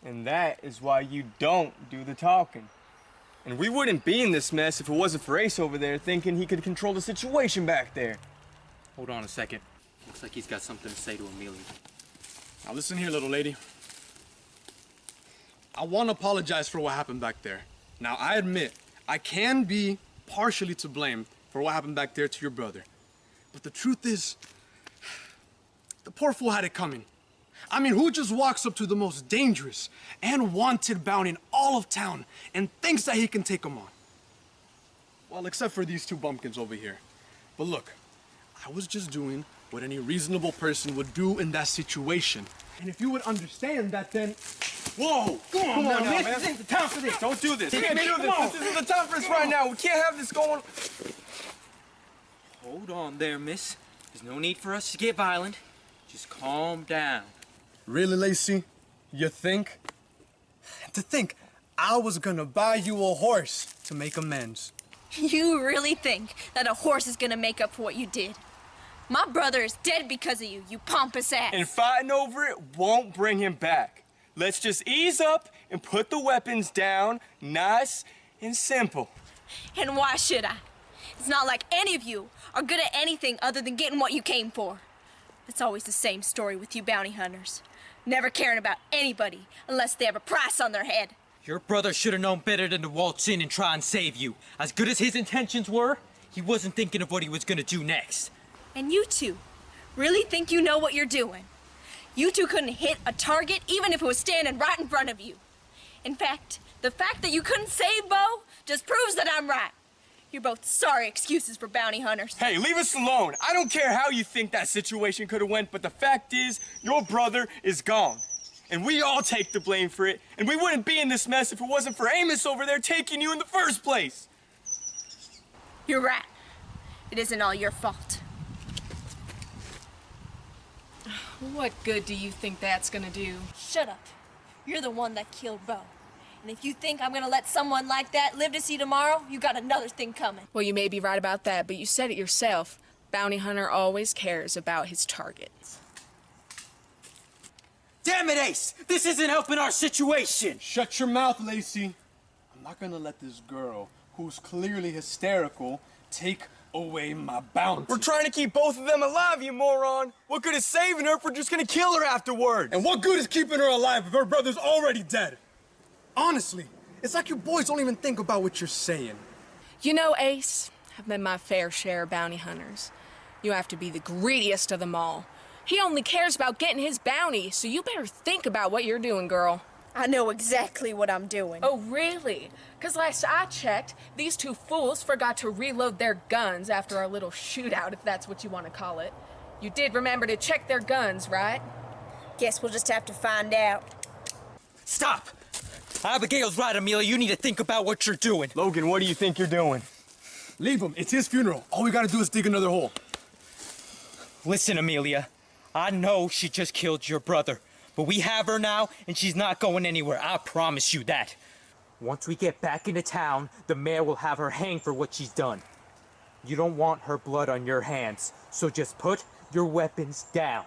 And that is why you don't do the talking. And we wouldn't be in this mess if it wasn't for Ace over there thinking he could control the situation back there. Hold on a second. Looks like he's got something to say to Amelia. Now listen here, little lady. I want to apologize for what happened back there. Now, I admit, I can be partially to blame for what happened back there to your brother. But the truth is, the poor fool had it coming. I mean, who just walks up to the most dangerous and wanted bounty in all of town and thinks that he can take them on? Well, except for these two bumpkins over here. But look, I was just doing what any reasonable person would do in that situation. And if you would understand that, then... Whoa! Come on now, man. This isn't the time for this. Don't do this. We can't do Come this. on. This isn't the time for this right now. We can't have this going. Hold on there, miss. There's no need for us to get violent. Just calm down. Really, Lacey? You think? To think I was gonna buy you a horse to make amends. You really think that a horse is gonna make up for what you did? My brother is dead because of you, you pompous ass. And fighting over it won't bring him back. Let's just ease up and put the weapons down, nice and simple. And why should I? It's not like any of you are good at anything other than getting what you came for. It's always the same story with you bounty hunters. Never caring about anybody unless they have a price on their head. Your brother should have known better than to waltz in and try and save you. As good as his intentions were, he wasn't thinking of what he was gonna do next. And you two really think you know what you're doing? You two couldn't hit a target even if it was standing right in front of you. In fact, the fact that you couldn't save Bo just proves that I'm right. You're both sorry excuses for bounty hunters. Hey, leave us alone. I don't care how you think that situation could have went, but the fact is, your brother is gone. And we all take the blame for it, and we wouldn't be in this mess if it wasn't for Amos over there taking you in the first place. You're right. It isn't all your fault. What good do you think that's gonna do? Shut up. You're the one that killed Bo. And if you think I'm gonna let someone like that live to see tomorrow, you got another thing coming. Well, you may be right about that, but you said it yourself. Bounty hunter always cares about his targets. Damn it, Ace! This isn't helping our situation! Shut your mouth, Lacey. I'm not gonna let this girl, who's clearly hysterical, take away my bounty. We're trying to keep both of them alive, you moron. What good is saving her if we're just gonna kill her afterwards? And what good is keeping her alive if her brother's already dead? Honestly, it's like you boys don't even think about what you're saying. You know, Ace, I've been my fair share of bounty hunters. You have to be the greediest of them all. He only cares about getting his bounty, so you better think about what you're doing, girl. I know exactly what I'm doing. Oh, really? Because last I checked, these two fools forgot to reload their guns after our little shootout, if that's what you want to call it. You did remember to check their guns, right? Guess we'll just have to find out. Stop! Abigail's right, Amelia. You need to think about what you're doing. Logan, what do you think you're doing? Leave him. It's his funeral. All we gotta do is dig another hole. Listen, Amelia. I know she just killed your brother. But we have her now, and she's not going anywhere. I promise you that. Once we get back into town, the mayor will have her hanged for what she's done. You don't want her blood on your hands, so just put your weapons down.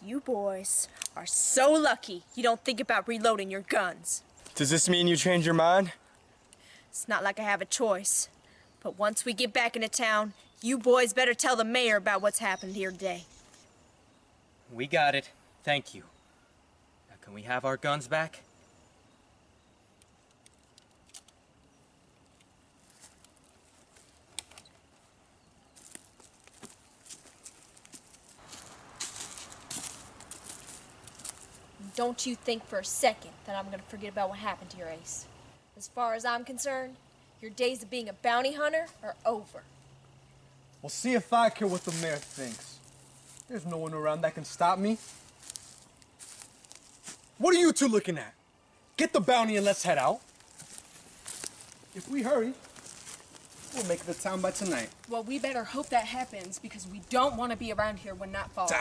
You boys are so lucky you don't think about reloading your guns. Does this mean you change your mind? It's not like I have a choice. But once we get back into town, you boys better tell the mayor about what's happened here today. We got it. Thank you. Now, can we have our guns back? Don't you think for a second that I'm gonna forget about what happened to your Ace. As far as I'm concerned, your days of being a bounty hunter are over. We'll see if I care what the mayor thinks. There's no one around that can stop me. What are you two looking at? Get the bounty and let's head out. If we hurry, We'll make it to town by tonight. Well, we better hope that happens because we don't want to be around here when night falls.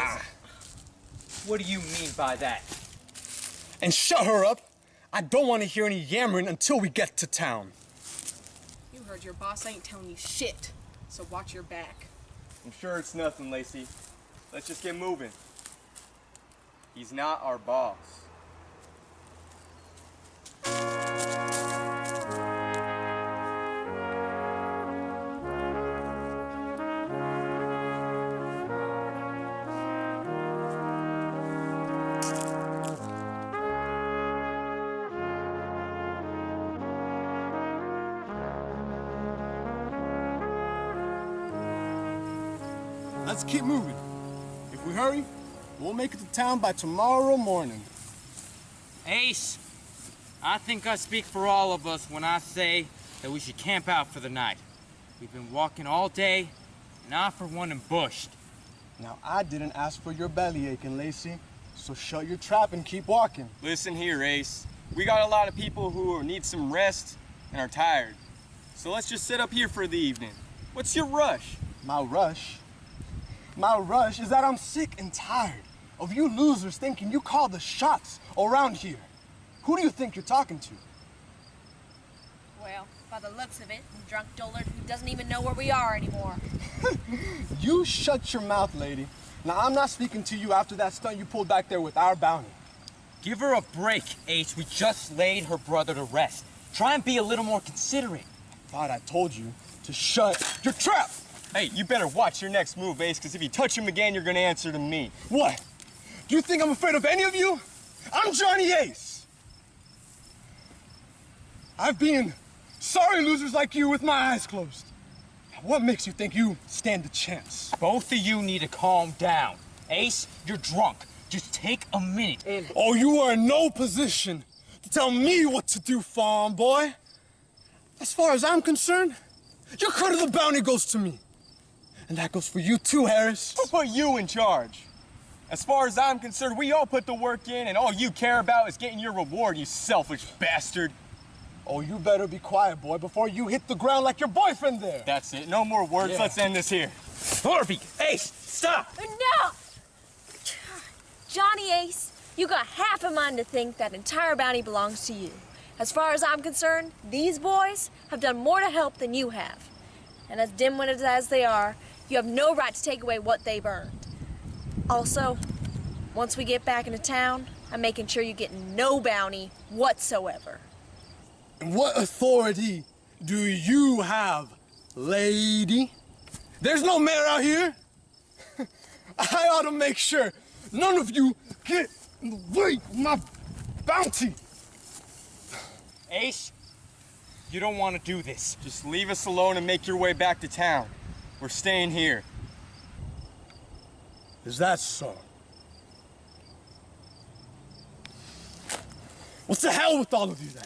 What do you mean by that? And shut her up. I don't want to hear any yammering until we get to town. You heard your boss ain't telling you shit, so watch your back. I'm sure it's nothing, Lacey. Let's just get moving. He's not our boss. Let's keep moving. If we hurry, we'll make it to town by tomorrow morning. Ace, I think I speak for all of us when I say that we should camp out for the night. We've been walking all day, and I for one am bushed. Now, I didn't ask for your belly aching, Lacey, so shut your trap and keep walking. Listen here, Ace. We got a lot of people who need some rest and are tired. So let's just sit up here for the evening. What's your rush? My rush? My rush is that I'm sick and tired of you losers thinking you call the shots around here. Who do you think you're talking to? Well, by the looks of it, a drunk dullard who doesn't even know where we are anymore. You shut your mouth, lady. Now, I'm not speaking to you after that stunt you pulled back there with our bounty. Give her a break, Ace. We just laid her brother to rest. Try and be a little more considerate. Thought I told you to shut your trap. Hey, you better watch your next move, Ace, because if you touch him again, you're gonna answer to me. What? Do you think I'm afraid of any of you? I'm Johnny Ace. I've been sorry losers like you with my eyes closed. What makes you think you stand a chance? Both of you need to calm down. Ace, you're drunk. Just take a minute and... Oh, you are in no position to tell me what to do, farm boy. As far as I'm concerned, your cut of the bounty goes to me. And that goes for you too, Harris. Who put you in charge? As far as I'm concerned, we all put the work in, and all you care about is getting your reward, you selfish bastard. Oh, you better be quiet, boy, before you hit the ground like your boyfriend there. That's it. No more words. Yeah. Let's end this here. Harvey! Ace! Stop! No! Johnny Ace, you got half a mind to think that entire bounty belongs to you. As far as I'm concerned, these boys have done more to help than you have. And as dim-witted as they are, you have no right to take away what they've earned. Also, once we get back into town, I'm making sure you get no bounty whatsoever. And what authority do you have, lady? There's no mayor out here. I ought to make sure none of you get in the way of my bounty. Ace, you don't want to do this. Just leave us alone and make your way back to town. We're staying here. Is that so? What's the hell with all of you then?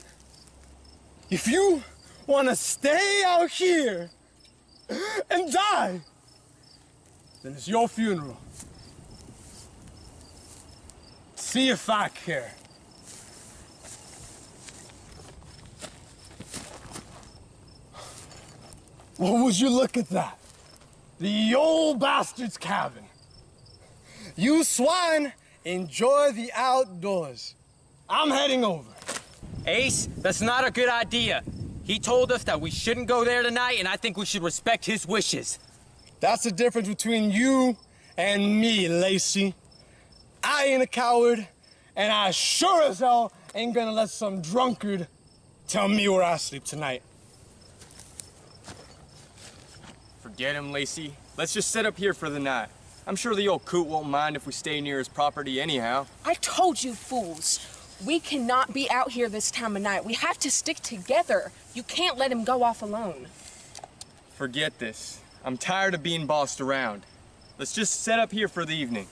If you want to stay out here and die, then it's your funeral. See if I care. Well, would you look at that? The old bastard's cabin. You swine, enjoy the outdoors. I'm heading over. Ace, that's not a good idea. He told us that we shouldn't go there tonight, and I think we should respect his wishes. That's the difference between you and me, Lacey. I ain't a coward, and I sure as hell ain't gonna let some drunkard tell me where I sleep tonight. Forget him, Lacey. Let's just sit up here for the night. I'm sure the old coot won't mind if we stay near his property anyhow. I told you fools, we cannot be out here this time of night. We have to stick together. You can't let him go off alone. Forget this. I'm tired of being bossed around. Let's just sit up here for the evening.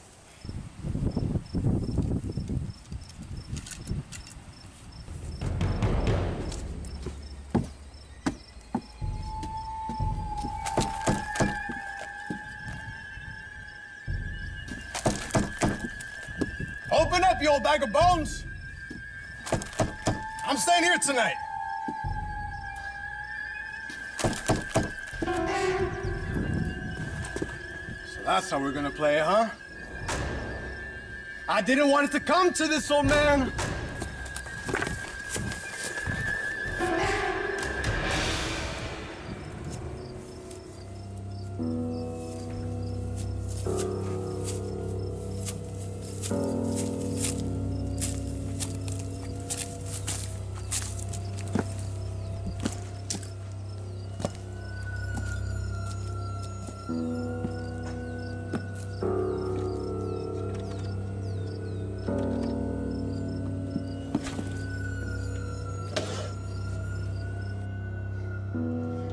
Open up, you old bag of bones. I'm staying here tonight. That's how we're gonna play it, huh? I didn't want it to come to this, old man.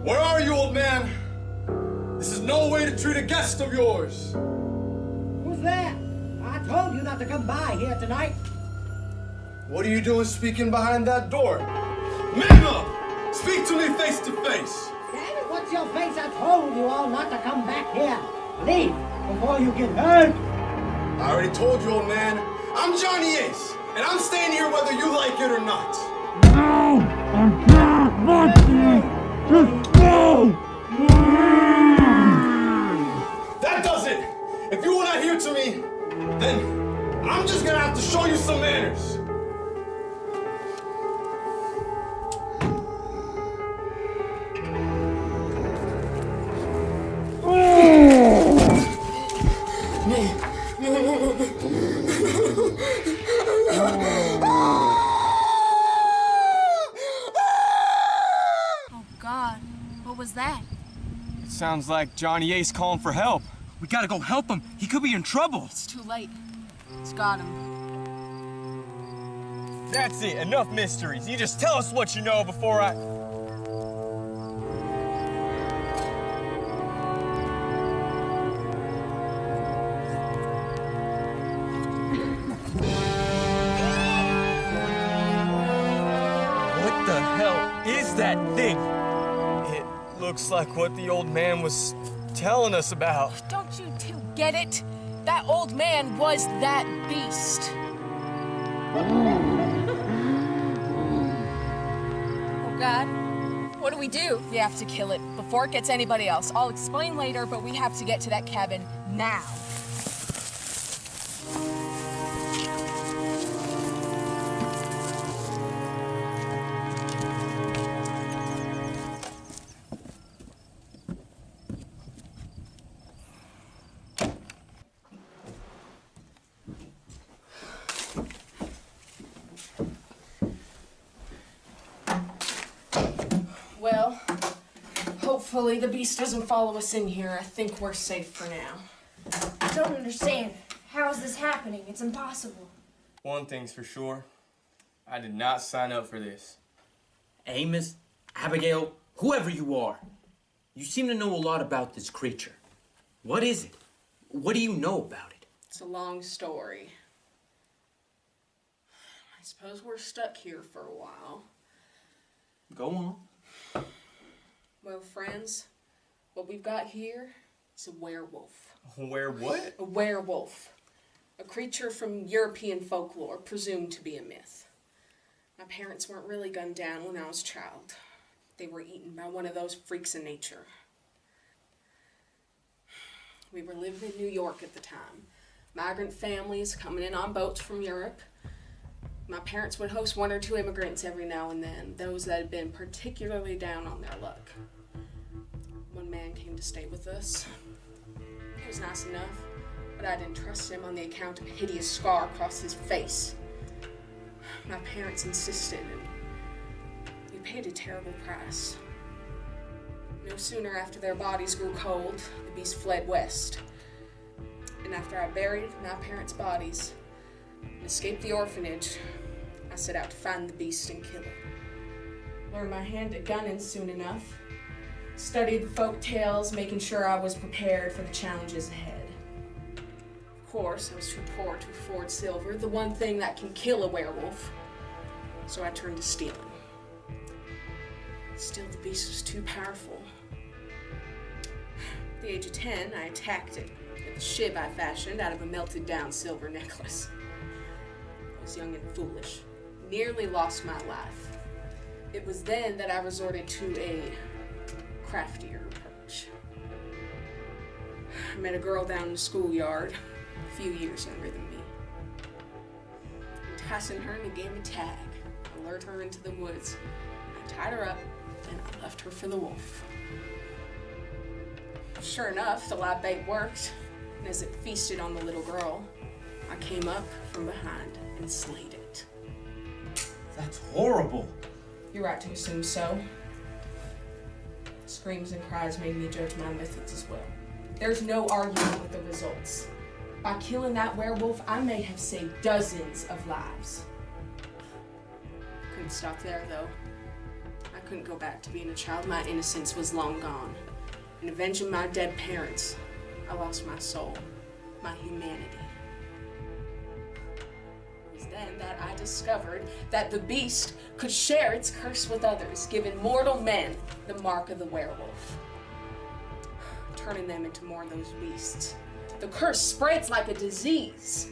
Where are you, old man? This is no way to treat a guest of yours. Who's that? I told you not to come by here tonight. What are you doing speaking behind that door? Man up! Speak to me face to face. Damn it, what's your face? I told you all not to come back here. Leave before you get hurt. I already told you, old man. I'm Johnny Ace, and I'm staying here whether you like it or not. No! I can't let you! Just go! That does it! If you will not hear to me, then I'm just gonna have to show you some manners. Oh, God. What was that? It sounds like Johnny Ace calling for help. We gotta go help him. He could be in trouble. It's too late. It's got him. That's it. Enough mysteries. You just tell us what you know before I... What the hell is that thing? It looks like what the old man was telling us about. Don't you two get it? That old man was that beast. Oh, God. What do we do? We have to kill it before it gets anybody else. I'll explain later, but we have to get to that cabin now. Well, hopefully the beast doesn't follow us in here. I think we're safe for now. I don't understand. How is this happening? It's impossible. One thing's for sure. I did not sign up for this. Amos, Abigail, whoever you are, you seem to know a lot about this creature. What is it? What do you know about it? It's a long story. I suppose we're stuck here for a while. Go on. Well, friends, what we've got here is a werewolf. Where what? A werewolf. A creature from European folklore, presumed to be a myth. My parents weren't really gunned down when I was a child. They were eaten by one of those freaks of nature. We were living in New York at the time. Migrant families coming in on boats from Europe. My parents would host one or two immigrants every now and then, those that had been particularly down on their luck. One man came to stay with us. He was nice enough, but I didn't trust him on the account of a hideous scar across his face. My parents insisted, and we paid a terrible price. No sooner after their bodies grew cold, the beast fled west. And after I buried my parents' bodies and escaped the orphanage, I set out to find the beast and kill it. Learned my hand at gunning soon enough. Studied the folk tales, making sure I was prepared for the challenges ahead. Of course, I was too poor to afford silver, the one thing that can kill a werewolf. So I turned to stealing. Still, the beast was too powerful. At the age of 10, I attacked it with a shiv I fashioned out of a melted down silver necklace. I was young and foolish, nearly lost my life. It was then that I resorted to a craftier approach. I met a girl down in the schoolyard, a few years younger than me. Enticing her into game of tag. I lured her into the woods. I tied her up, and I left her for the wolf. Sure enough, the live bait worked, and as it feasted on the little girl, I came up from behind and slayed it. That's horrible. You're right to assume so. Screams and cries made me judge my methods as well. There's no argument with the results. By killing that werewolf, I may have saved dozens of lives. Couldn't stop there, though. I couldn't go back to being a child. My innocence was long gone. In avenging my dead parents, I lost my soul, my humanity. It was then that I discovered that the beast could share its curse with others, giving mortal men the mark of the werewolf, turning them into more of those beasts. The curse spreads like a disease.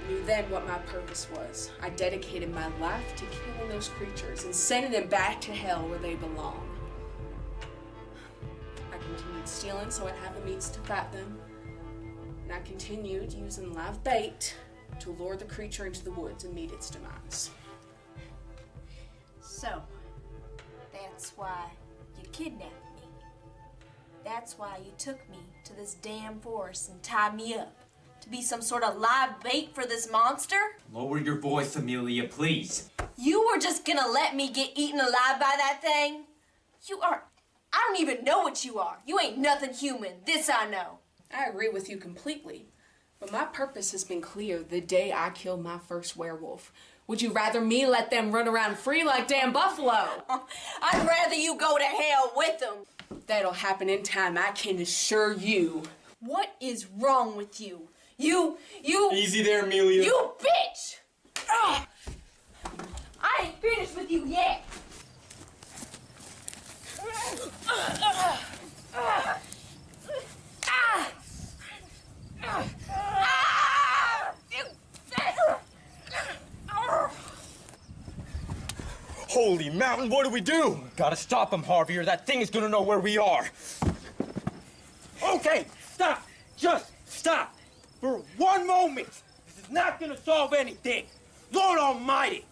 I knew then what my purpose was. I dedicated my life to killing those creatures and sending them back to hell where they belong. I continued stealing so I'd have the meats to fight them. And I continued using live bait to lure the creature into the woods and meet its demise. So, that's why you kidnapped me. That's why you took me to this damn forest and tied me up. To be some sort of live bait for this monster? Lower your voice, Amelia, please. You were just gonna let me get eaten alive by that thing? You are... I don't even know what you are. You ain't nothing human. This I know. I agree with you completely. But my purpose has been clear the day I killed my first werewolf. Would you rather me let them run around free like damn buffalo? I'd rather you go to hell with them. That'll happen in time, I can assure you. What is wrong with you? You... Easy there, Amelia. You bitch! Ugh. I ain't finished with you yet. Holy mountain, what do we do? Gotta stop him, Harvey, or that thing is gonna know where we are. Okay, stop. Just stop. For one moment. This is not gonna solve anything. Lord Almighty.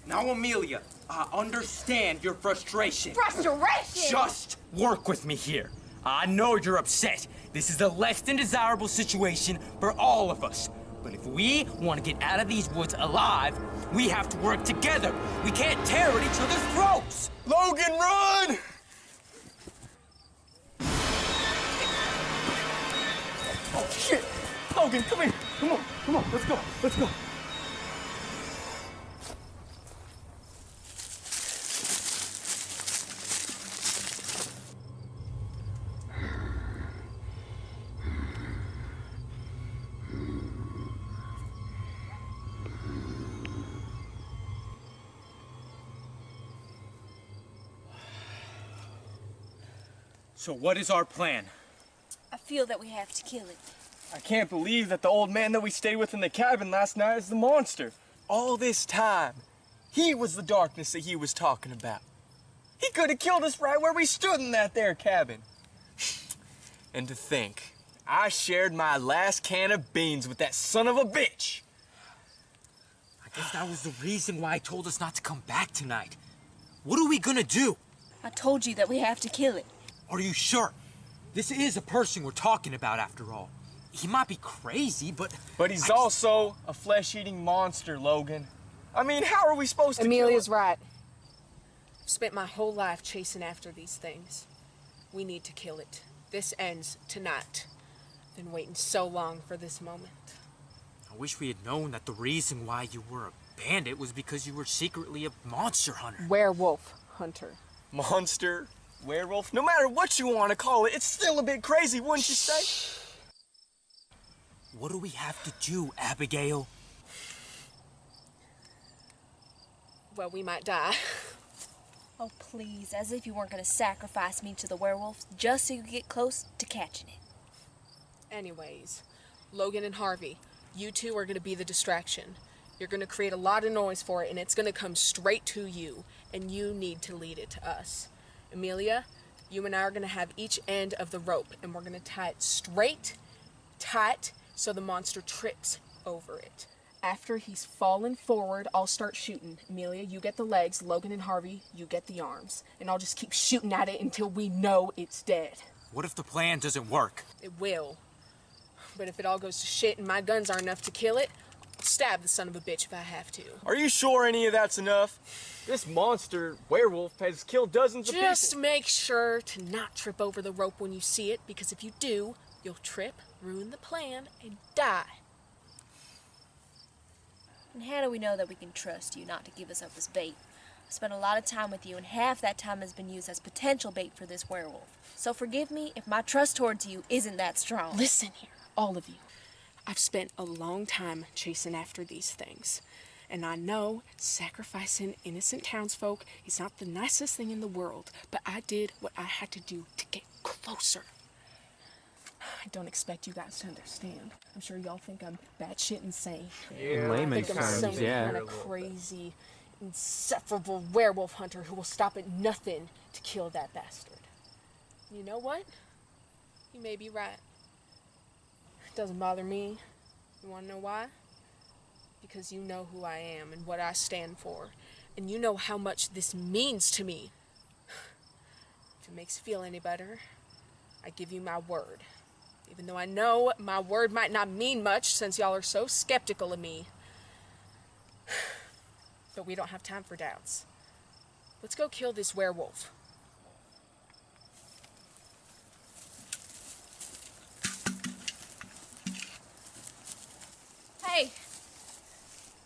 Now, Amelia, I understand your frustration. Frustration? Just work with me here. I know you're upset. This is a less than desirable situation for all of us. But if we want to get out of these woods alive, we have to work together. We can't tear at each other's throats. Logan, run! Oh, shit! Logan, come here. Come on, let's go. So what is our plan? I feel that we have to kill it. I can't believe that the old man that we stayed with in the cabin last night is the monster. All this time, he was the darkness that he was talking about. He could have killed us right where we stood in that there cabin. And to think, I shared my last can of beans with that son of a bitch. I guess that was the reason why he told us not to come back tonight. What are we gonna do? I told you that we have to kill it. Are you sure? This is a person we're talking about, after all. He might be crazy, but... But he's also a flesh-eating monster, Logan. I mean, how are we supposed to Amelia's right. I've spent my whole life chasing after these things. We need to kill it. This ends tonight. Been waiting so long for this moment. I wish we had known that the reason why you were a bandit was because you were secretly a monster hunter. Werewolf hunter. Monster, werewolf, no matter what you want to call it, it's still a bit crazy, wouldn't you say? What do we have to do, Abigail? Well, we might die. Oh, please, as if you weren't going to sacrifice me to the werewolves just so you could get close to catching it. Anyways, Logan and Harvey, you two are going to be the distraction. You're going to create a lot of noise for it, and it's going to come straight to you, and you need to lead it to us. Amelia, You and I are gonna have each end of the rope, and we're gonna tie it straight, tight, so the monster trips over it. After he's fallen forward, I'll start shooting. Amelia, you get the legs. Logan and Harvey, you get the arms. And I'll just keep shooting at it until we know it's dead. What if the plan doesn't work? It will. But if it all goes to shit and my guns aren't enough to kill it, I'll stab the son of a bitch if I have to. Are you sure any of that's enough? This monster, werewolf, has killed dozens of people. Just make sure to not trip over the rope when you see it, because if you do, you'll trip, ruin the plan, and die. And how do we know that we can trust you not to give us up as bait? I spent a lot of time with you, and half that time has been used as potential bait for this werewolf. So forgive me if my trust towards you isn't that strong. Listen here, all of you. I've spent a long time chasing after these things. And I know sacrificing innocent townsfolk is not the nicest thing in the world, but I did what I had to do to get closer. I don't expect you guys to understand. I'm sure y'all think I'm batshit insane. In I layman's think I'm terms, some yeah. kind of crazy, insufferable werewolf hunter who will stop at nothing to kill that bastard. You know what? You may be right. It doesn't bother me. You wanna know why? Because you know who I am and what I stand for. And you know how much this means to me. If it makes you feel any better, I give you my word. Even though I know my word might not mean much since y'all are so skeptical of me. But we don't have time for doubts. Let's go kill this werewolf. Hey!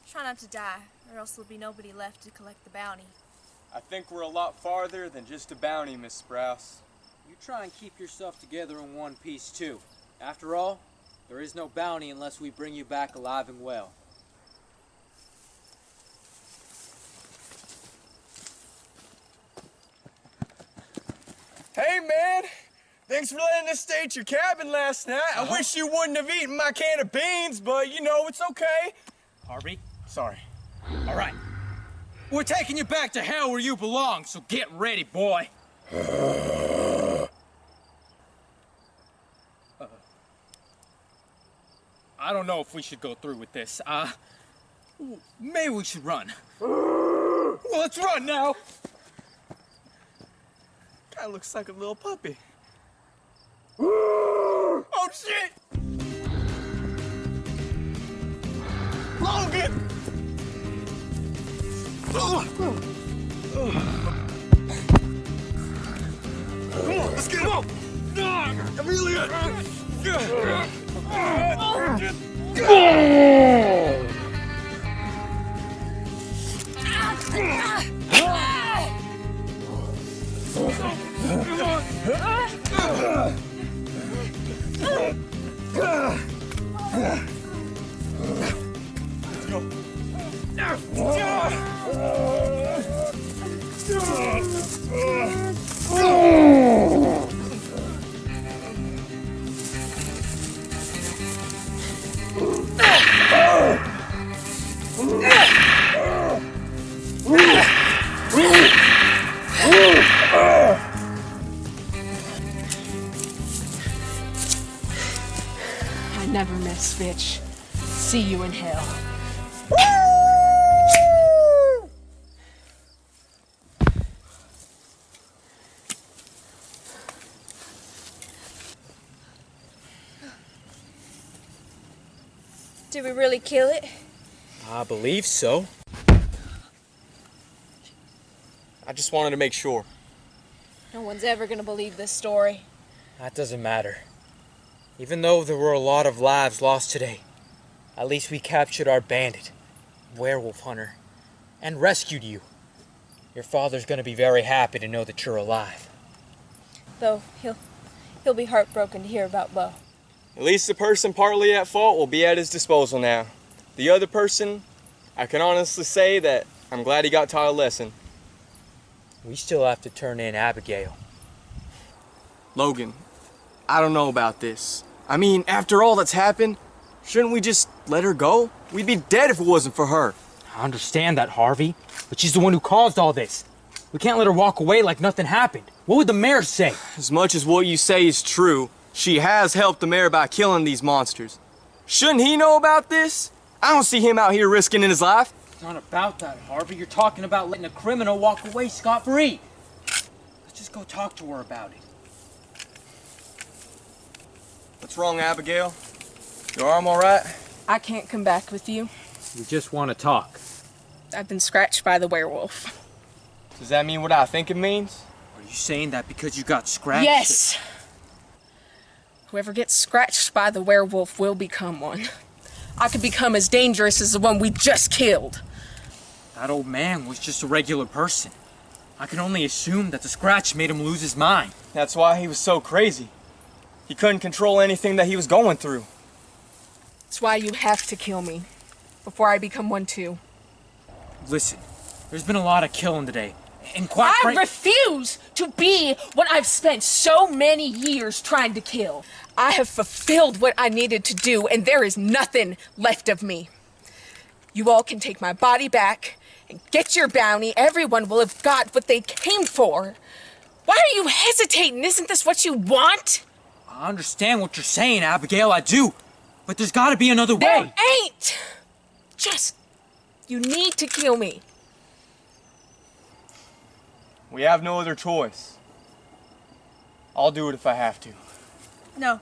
Try not to die, or else there'll be nobody left to collect the bounty. I think we're a lot farther than just a bounty, Miss Sprouse. You try and keep yourself together in one piece, too. After all, there is no bounty unless we bring you back alive and well. Hey, man! Thanks for letting us stay at your cabin last night. I wish you wouldn't have eaten my can of beans, but you know, it's okay. Harvey? Sorry. All right. We're taking you back to hell where you belong, so get ready, boy. I don't know if we should go through with this. Maybe we should run. Well, let's run now. Guy looks like a little puppy. Oh, shit! Logan! Come on, let's get him! Amelia! I never miss, bitch. See you in hell. Did we really kill it? I believe so. I just wanted to make sure. No one's ever gonna believe this story. That doesn't matter. Even though there were a lot of lives lost today, at least we captured our bandit, werewolf hunter, and rescued you. Your father's gonna be very happy to know that you're alive. Though he'll be heartbroken to hear about Bo. At least the person partly at fault will be at his disposal now. The other person, I can honestly say that I'm glad he got taught a lesson. We still have to turn in Abigail. Logan, I don't know about this. I mean, after all that's happened, shouldn't we just let her go? We'd be dead if it wasn't for her. I understand that, Harvey, but she's the one who caused all this. We can't let her walk away like nothing happened. What would the mayor say? As much as what you say is true, she has helped the mayor by killing these monsters. Shouldn't he know about this? I don't see him out here risking his life. It's not about that, Harvey. You're talking about letting a criminal walk away scot-free. Let's just go talk to her about it. What's wrong, Abigail? Your arm all right? I can't come back with you. We just want to talk. I've been scratched by the werewolf. Does that mean what I think it means? Are you saying that because you got scratched? Yes! Whoever gets scratched by the werewolf will become one. I could become as dangerous as the one we just killed. That old man was just a regular person. I can only assume that the scratch made him lose his mind. That's why he was so crazy. He couldn't control anything that he was going through. That's why you have to kill me, before I become one too. Listen, there's been a lot of killing today, and quite I refuse to be what I've spent so many years trying to kill. I have fulfilled what I needed to do, and there is nothing left of me. You all can take my body back and get your bounty. Everyone will have got what they came for. Why are you hesitating? Isn't this what you want? I understand what you're saying, Abigail, I do. But there's gotta be another way. There ain't! You need to kill me. We have no other choice. I'll do it if I have to. No.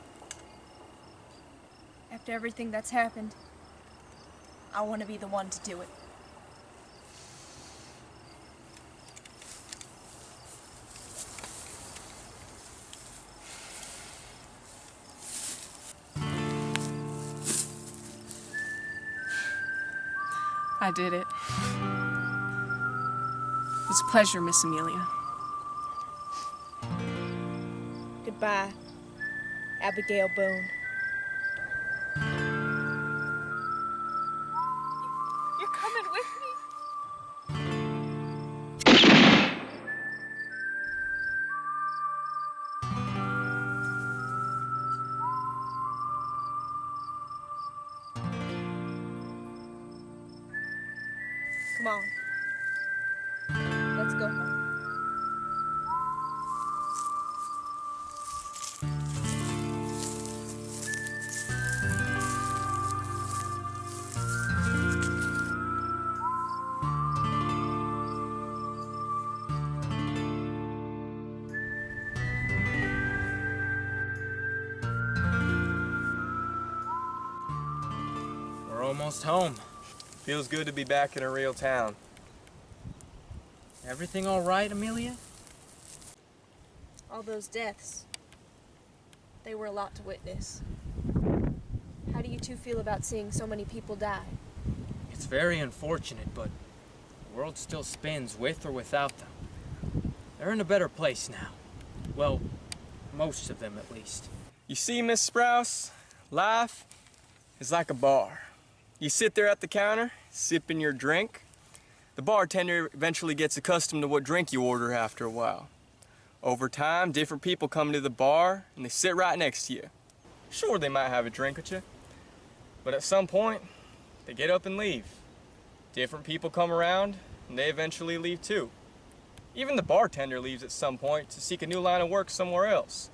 After everything that's happened, I want to be the one to do it. I did it. It was a pleasure, Miss Amelia. Goodbye, Abigail Boone. You're coming with me? Come on. Let's go home. We're almost home. Feels good to be back in a real town. Everything all right, Amelia? All those deaths, they were a lot to witness. How do you two feel about seeing so many people die? It's very unfortunate, but the world still spins with or without them. They're in a better place now. Well, most of them at least. You see, Miss Sprouse, life is like a bar. You sit there at the counter, sipping your drink. The bartender eventually gets accustomed to what drink you order after a while. Over time, different people come to the bar and they sit right next to you. Sure, they might have a drink with you, but at some point, they get up and leave. Different people come around and they eventually leave too. Even the bartender leaves at some point to seek a new line of work somewhere else.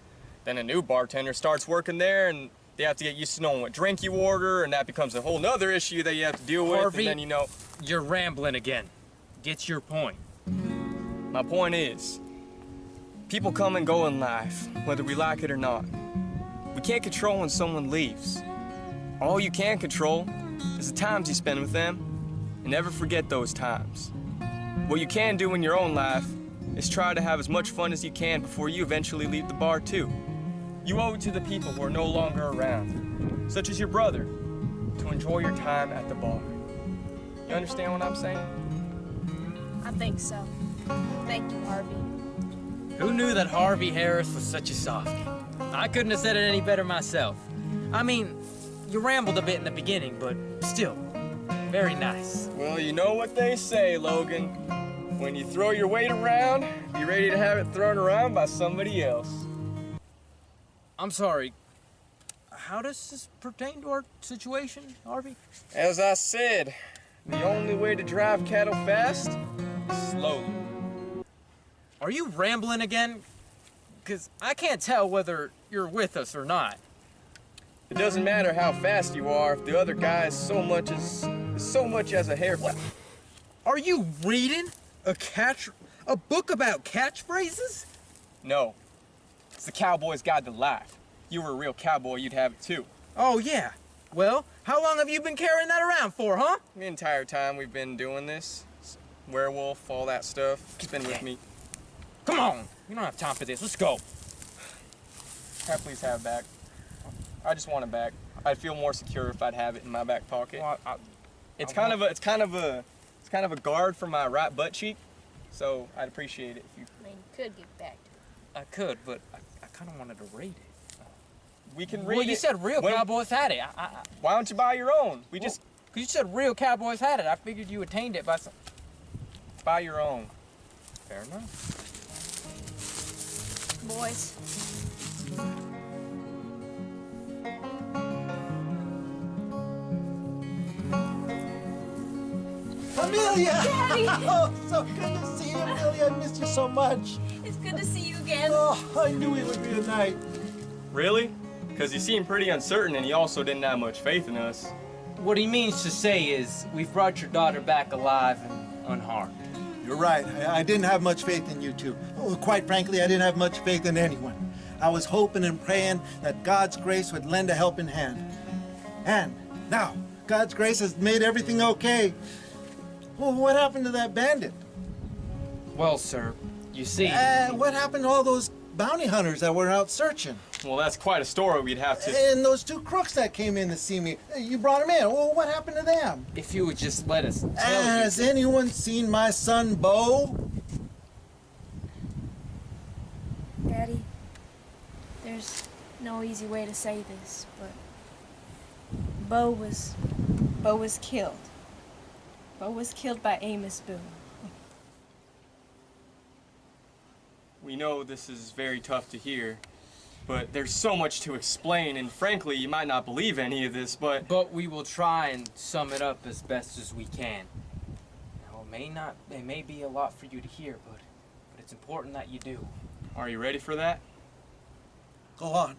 Then a new bartender starts working there and they have to get used to knowing what drink you order, and that becomes a whole nother issue that you have to deal with. Harvey, and then, you know, you're rambling again. Get your point. My point is, people come and go in life, whether we like it or not. We can't control when someone leaves. All you can control is the times you spend with them, and never forget those times. What you can do in your own life is try to have as much fun as you can before you eventually leave the bar too. You owe it to the people who are no longer around, such as your brother, to enjoy your time at the bar. You understand what I'm saying? I think so. Thank you, Harvey. Who knew that Harvey Harris was such a softie? I couldn't have said it any better myself. I mean, you rambled a bit in the beginning, but still, very nice. Well, you know what they say, Logan. When you throw your weight around, be ready to have it thrown around by somebody else. I'm sorry. How does this pertain to our situation, Harvey? As I said, the only way to drive cattle fast is slowly. Are you rambling again? Because I can't tell whether you're with us or not. It doesn't matter how fast you are if the other guy is so much as a hair. What? Are you reading a book about catchphrases? No. It's the Cowboy's Guide to Life. If you were a real cowboy, you'd have it too. Oh, yeah. Well, how long have you been carrying that around for, huh? The entire time we've been doing this. Werewolf, all that stuff. It's been with me. Come on. We don't have time for this. Let's go. Can I please have it back? I just want it back. I'd feel more secure if I'd have it in my back pocket. Well, it's kind of a guard for my right butt cheek, so I'd appreciate it if you. I mean, you could give back to I could, but I kind of wanted to read it. We can read it. Well, you said real cowboys had it. Why don't you buy your own? Because you said real cowboys had it. I figured you attained it by some. Buy your own. Fair enough. boys. Amelia! Daddy! Oh, so good to see you, Amelia. I missed you so much. It's good to see you again. Oh, I knew it would be a night. Really? Because you seem pretty uncertain and you also didn't have much faith in us. What he means to say is, we've brought your daughter back alive and unharmed. You're right. I didn't have much faith in you two. Oh, quite frankly, I didn't have much faith in anyone. I was hoping and praying that God's grace would lend a helping hand. And now, God's grace has made everything okay. Well, what happened to that bandit? Well, sir, you see... what happened to all those bounty hunters that were out searching? Well, that's quite a story we'd have to... And those two crooks that came in to see me. You brought them in. Well, what happened to them? If you would just let us tell Has anyone seen my son, Bo? Daddy, there's no easy way to say this, but Bo was killed. Bo was killed by Amos Boone. We know this is very tough to hear, but there's so much to explain, and frankly, you might not believe any of this, but... But we will try and sum it up as best as we can. Now, it may be a lot for you to hear, but it's important that you do. Are you ready for that? Go on.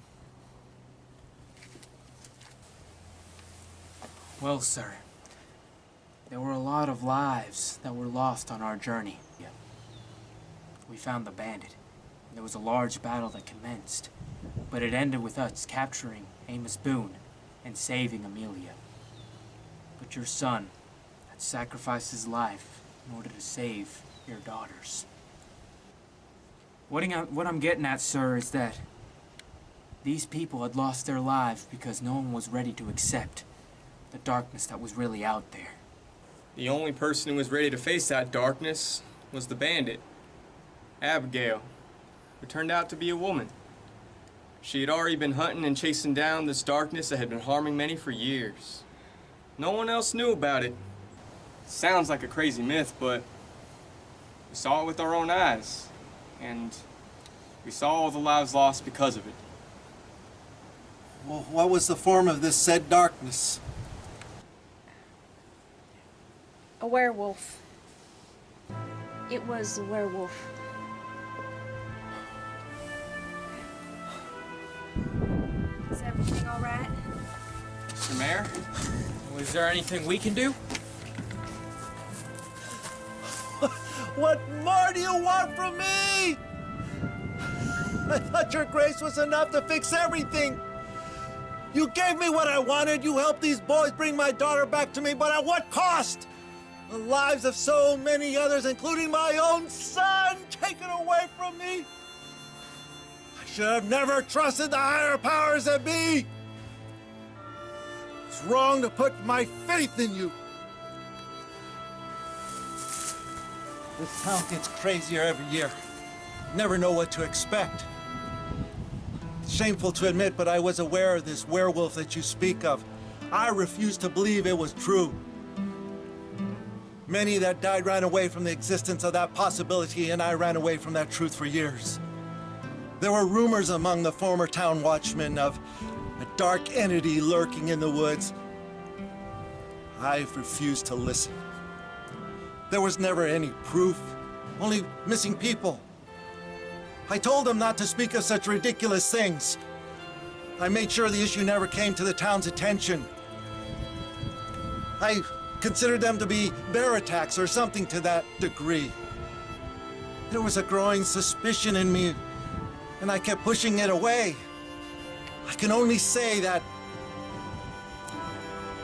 Well, sir, there were a lot of lives that were lost on our journey. We found the bandit. There was a large battle that commenced, but it ended with us capturing Amos Boone and saving Amelia. But your son had sacrificed his life in order to save your daughters. What I'm getting at, sir, is that these people had lost their lives because no one was ready to accept the darkness that was really out there. The only person who was ready to face that darkness was the bandit, Abigail, who turned out to be a woman. She had already been hunting and chasing down this darkness that had been harming many for years. No one else knew about it. Sounds like a crazy myth, but we saw it with our own eyes, and we saw all the lives lost because of it. Well, what was the form of this said darkness? A werewolf. It was a werewolf. Is everything all right? Mr. Mayor? Was there anything we can do? What more do you want from me? I thought your grace was enough to fix everything. You gave me what I wanted. You helped these boys bring my daughter back to me, but at what cost? The lives of so many others, including my own son, taken away from me. I should have never trusted the higher powers that be. It's wrong to put my faith in you. This town gets crazier every year. Never know what to expect. It's shameful to admit, but I was aware of this werewolf that you speak of. I refuse to believe it was true. Many that died ran away from the existence of that possibility, and I ran away from that truth for years. There were rumors among the former town watchmen of a dark entity lurking in the woods. I've refused to listen. There was never any proof, only missing people. I told him not to speak of such ridiculous things. I made sure the issue never came to the town's attention. I considered them to be bear attacks or something to that degree. There was a growing suspicion in me, and I kept pushing it away. I can only say that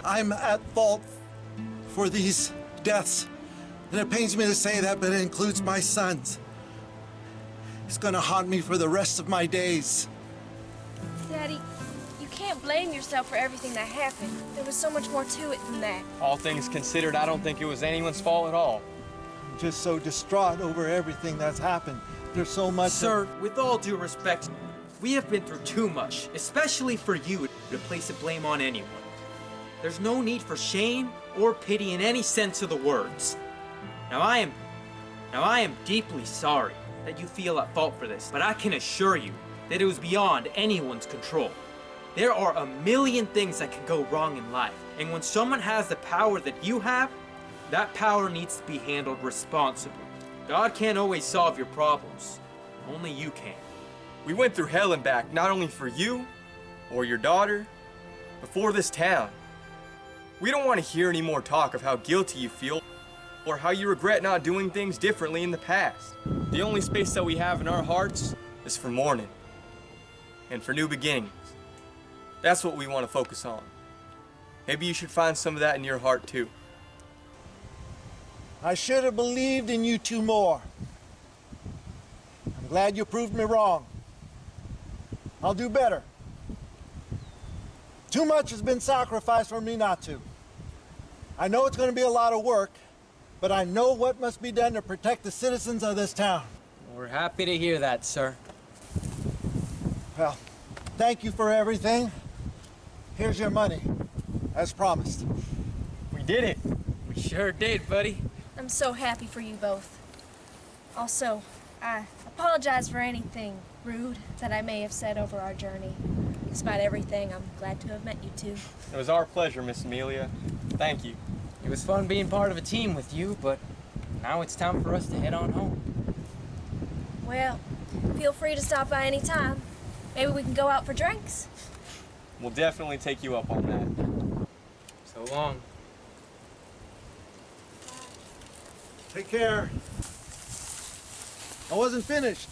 I'm at fault for these deaths. And it pains me to say that, but it includes my son's. It's gonna haunt me for the rest of my days. Daddy, you can't blame yourself for everything that happened. There was so much more to it than that. All things considered, I don't think it was anyone's fault at all. I'm just so distraught over everything that's happened. There's so much... Sir, with all due respect, we have been through too much, especially for you to place the blame on anyone. There's no need for shame or pity in any sense of the words. Now I am deeply sorry that you feel at fault for this, but I can assure you that it was beyond anyone's control. There are a million things that can go wrong in life, and when someone has the power that you have, that power needs to be handled responsibly. God can't always solve your problems. Only you can. We went through hell and back, not only for you or your daughter, but for this town. We don't want to hear any more talk of how guilty you feel or how you regret not doing things differently in the past. The only space that we have in our hearts is for mourning and for new beginnings. That's what we want to focus on. Maybe you should find some of that in your heart too. I should have believed in you two more. I'm glad you proved me wrong. I'll do better. Too much has been sacrificed for me not to. I know it's going to be a lot of work, but I know what must be done to protect the citizens of this town. We're happy to hear that, sir. Well, thank you for everything. Here's your money, as promised. We did it. We sure did, buddy. I'm so happy for you both. Also, I apologize for anything rude that I may have said over our journey. Despite everything, I'm glad to have met you two. It was our pleasure, Miss Amelia. Thank you. It was fun being part of a team with you, but now it's time for us to head on home. Well, feel free to stop by any time. Maybe we can go out for drinks. We'll definitely take you up on that. So long. Take care. I wasn't finished.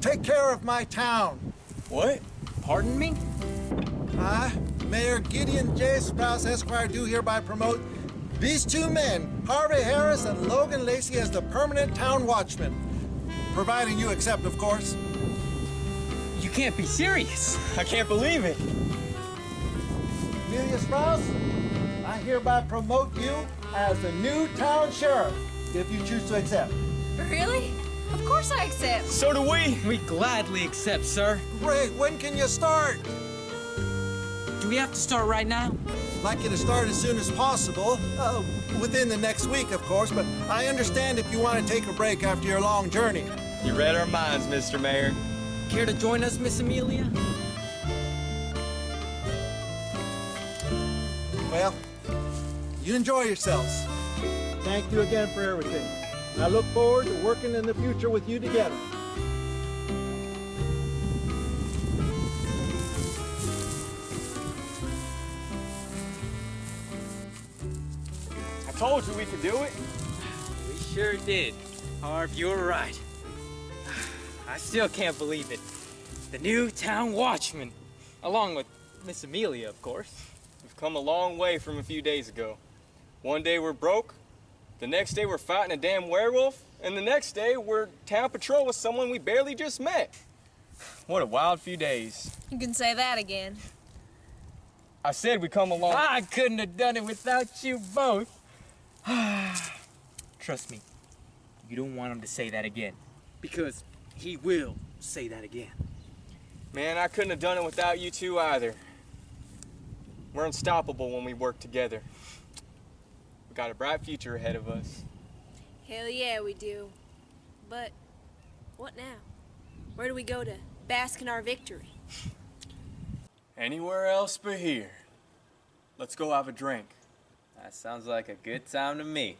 Take care of my town. What? Pardon me? Mayor Gideon J. Sprouse, Esquire, do hereby promote these two men, Harvey Harris and Logan Lacey, as the permanent town watchmen. Providing you accept, of course. You can't be serious. I can't believe it. Amelia Sprouse, I hereby promote you as the new town sheriff, if you choose to accept. Really? Of course I accept. So do we. We gladly accept, sir. Great, when can you start? Do we have to start right now? I'd like you to start as soon as possible. Within the next week, of course, but I understand if you want to take a break after your long journey. You read our minds, Mr. Mayor. Care to join us, Miss Amelia? Well, you enjoy yourselves. Thank you again for everything. I look forward to working in the future with you together. I told you we could do it. We sure did. Harv, you're right. I still can't believe it. The new town watchman, along with Miss Amelia, of course. We've come a long way from a few days ago. One day we're broke, the next day we're fighting a damn werewolf, and the next day we're town patrol with someone we barely just met. What a wild few days. You can say that again. I said we come along. I couldn't have done it without you both. Trust me, you don't want him to say that again. Because he will say that again. Man, I couldn't have done it without you two either. We're unstoppable when we work together. We've got a bright future ahead of us. Hell yeah, we do. But what now? Where do we go to bask in our victory? Anywhere else but here. Let's go have a drink. That sounds like a good time to me.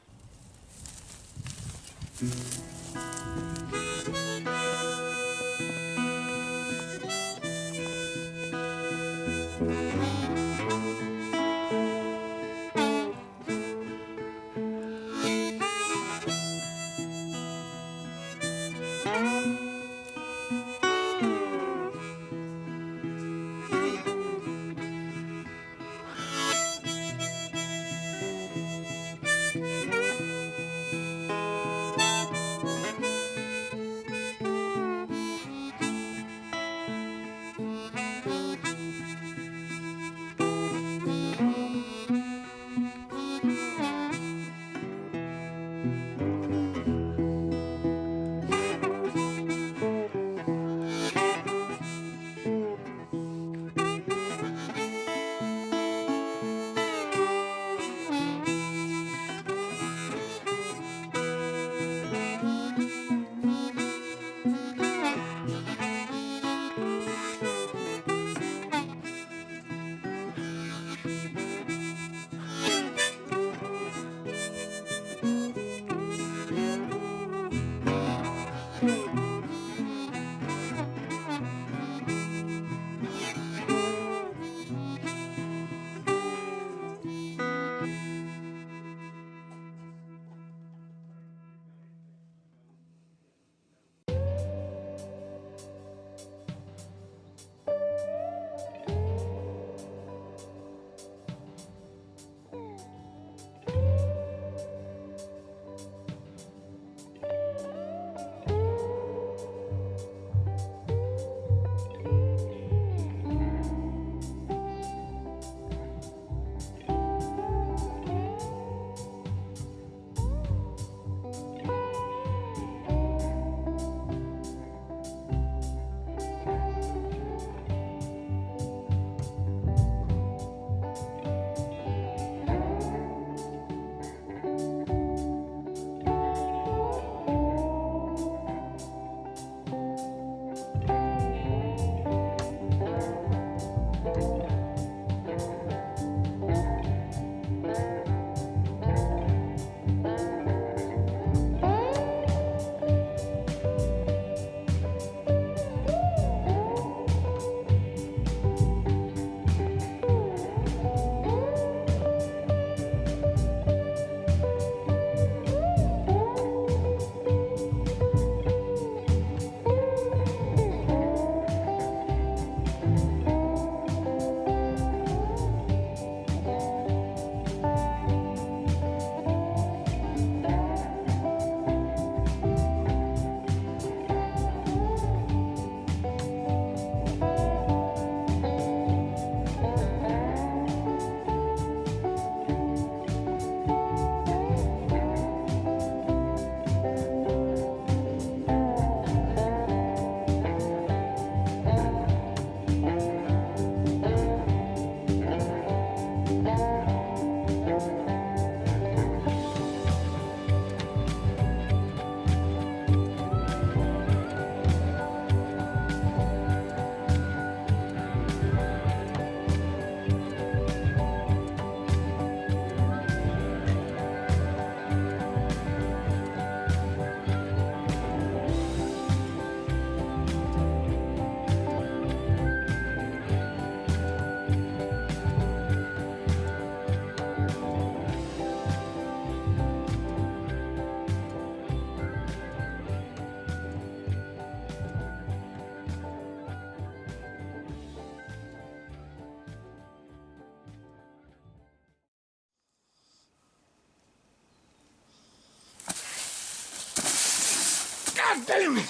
God damn it!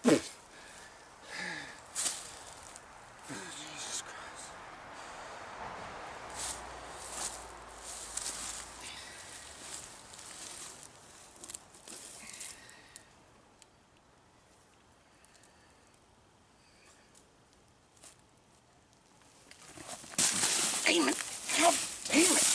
Jesus Christ. Damn it! God damn it!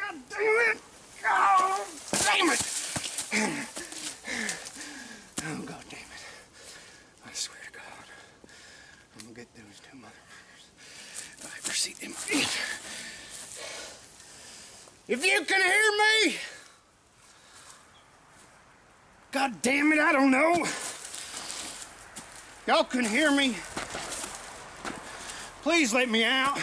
God damn it! Oh, damn it! Oh, God damn it. I swear to God, I'm gonna get those two motherfuckers. If I ever see them again. If you can hear me! God damn it, I don't know. Y'all can hear me. Please let me out.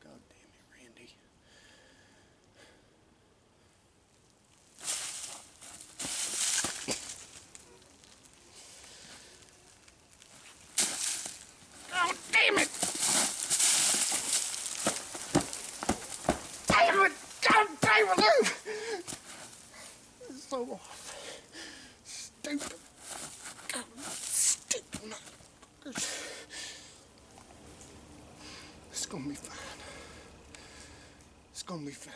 God damn it, Randy. Oh, damn it! Damn it! God damn it! It's so off. Stupid. God, stupid motherfuckers. It's gonna be fine. It's gonna be fine.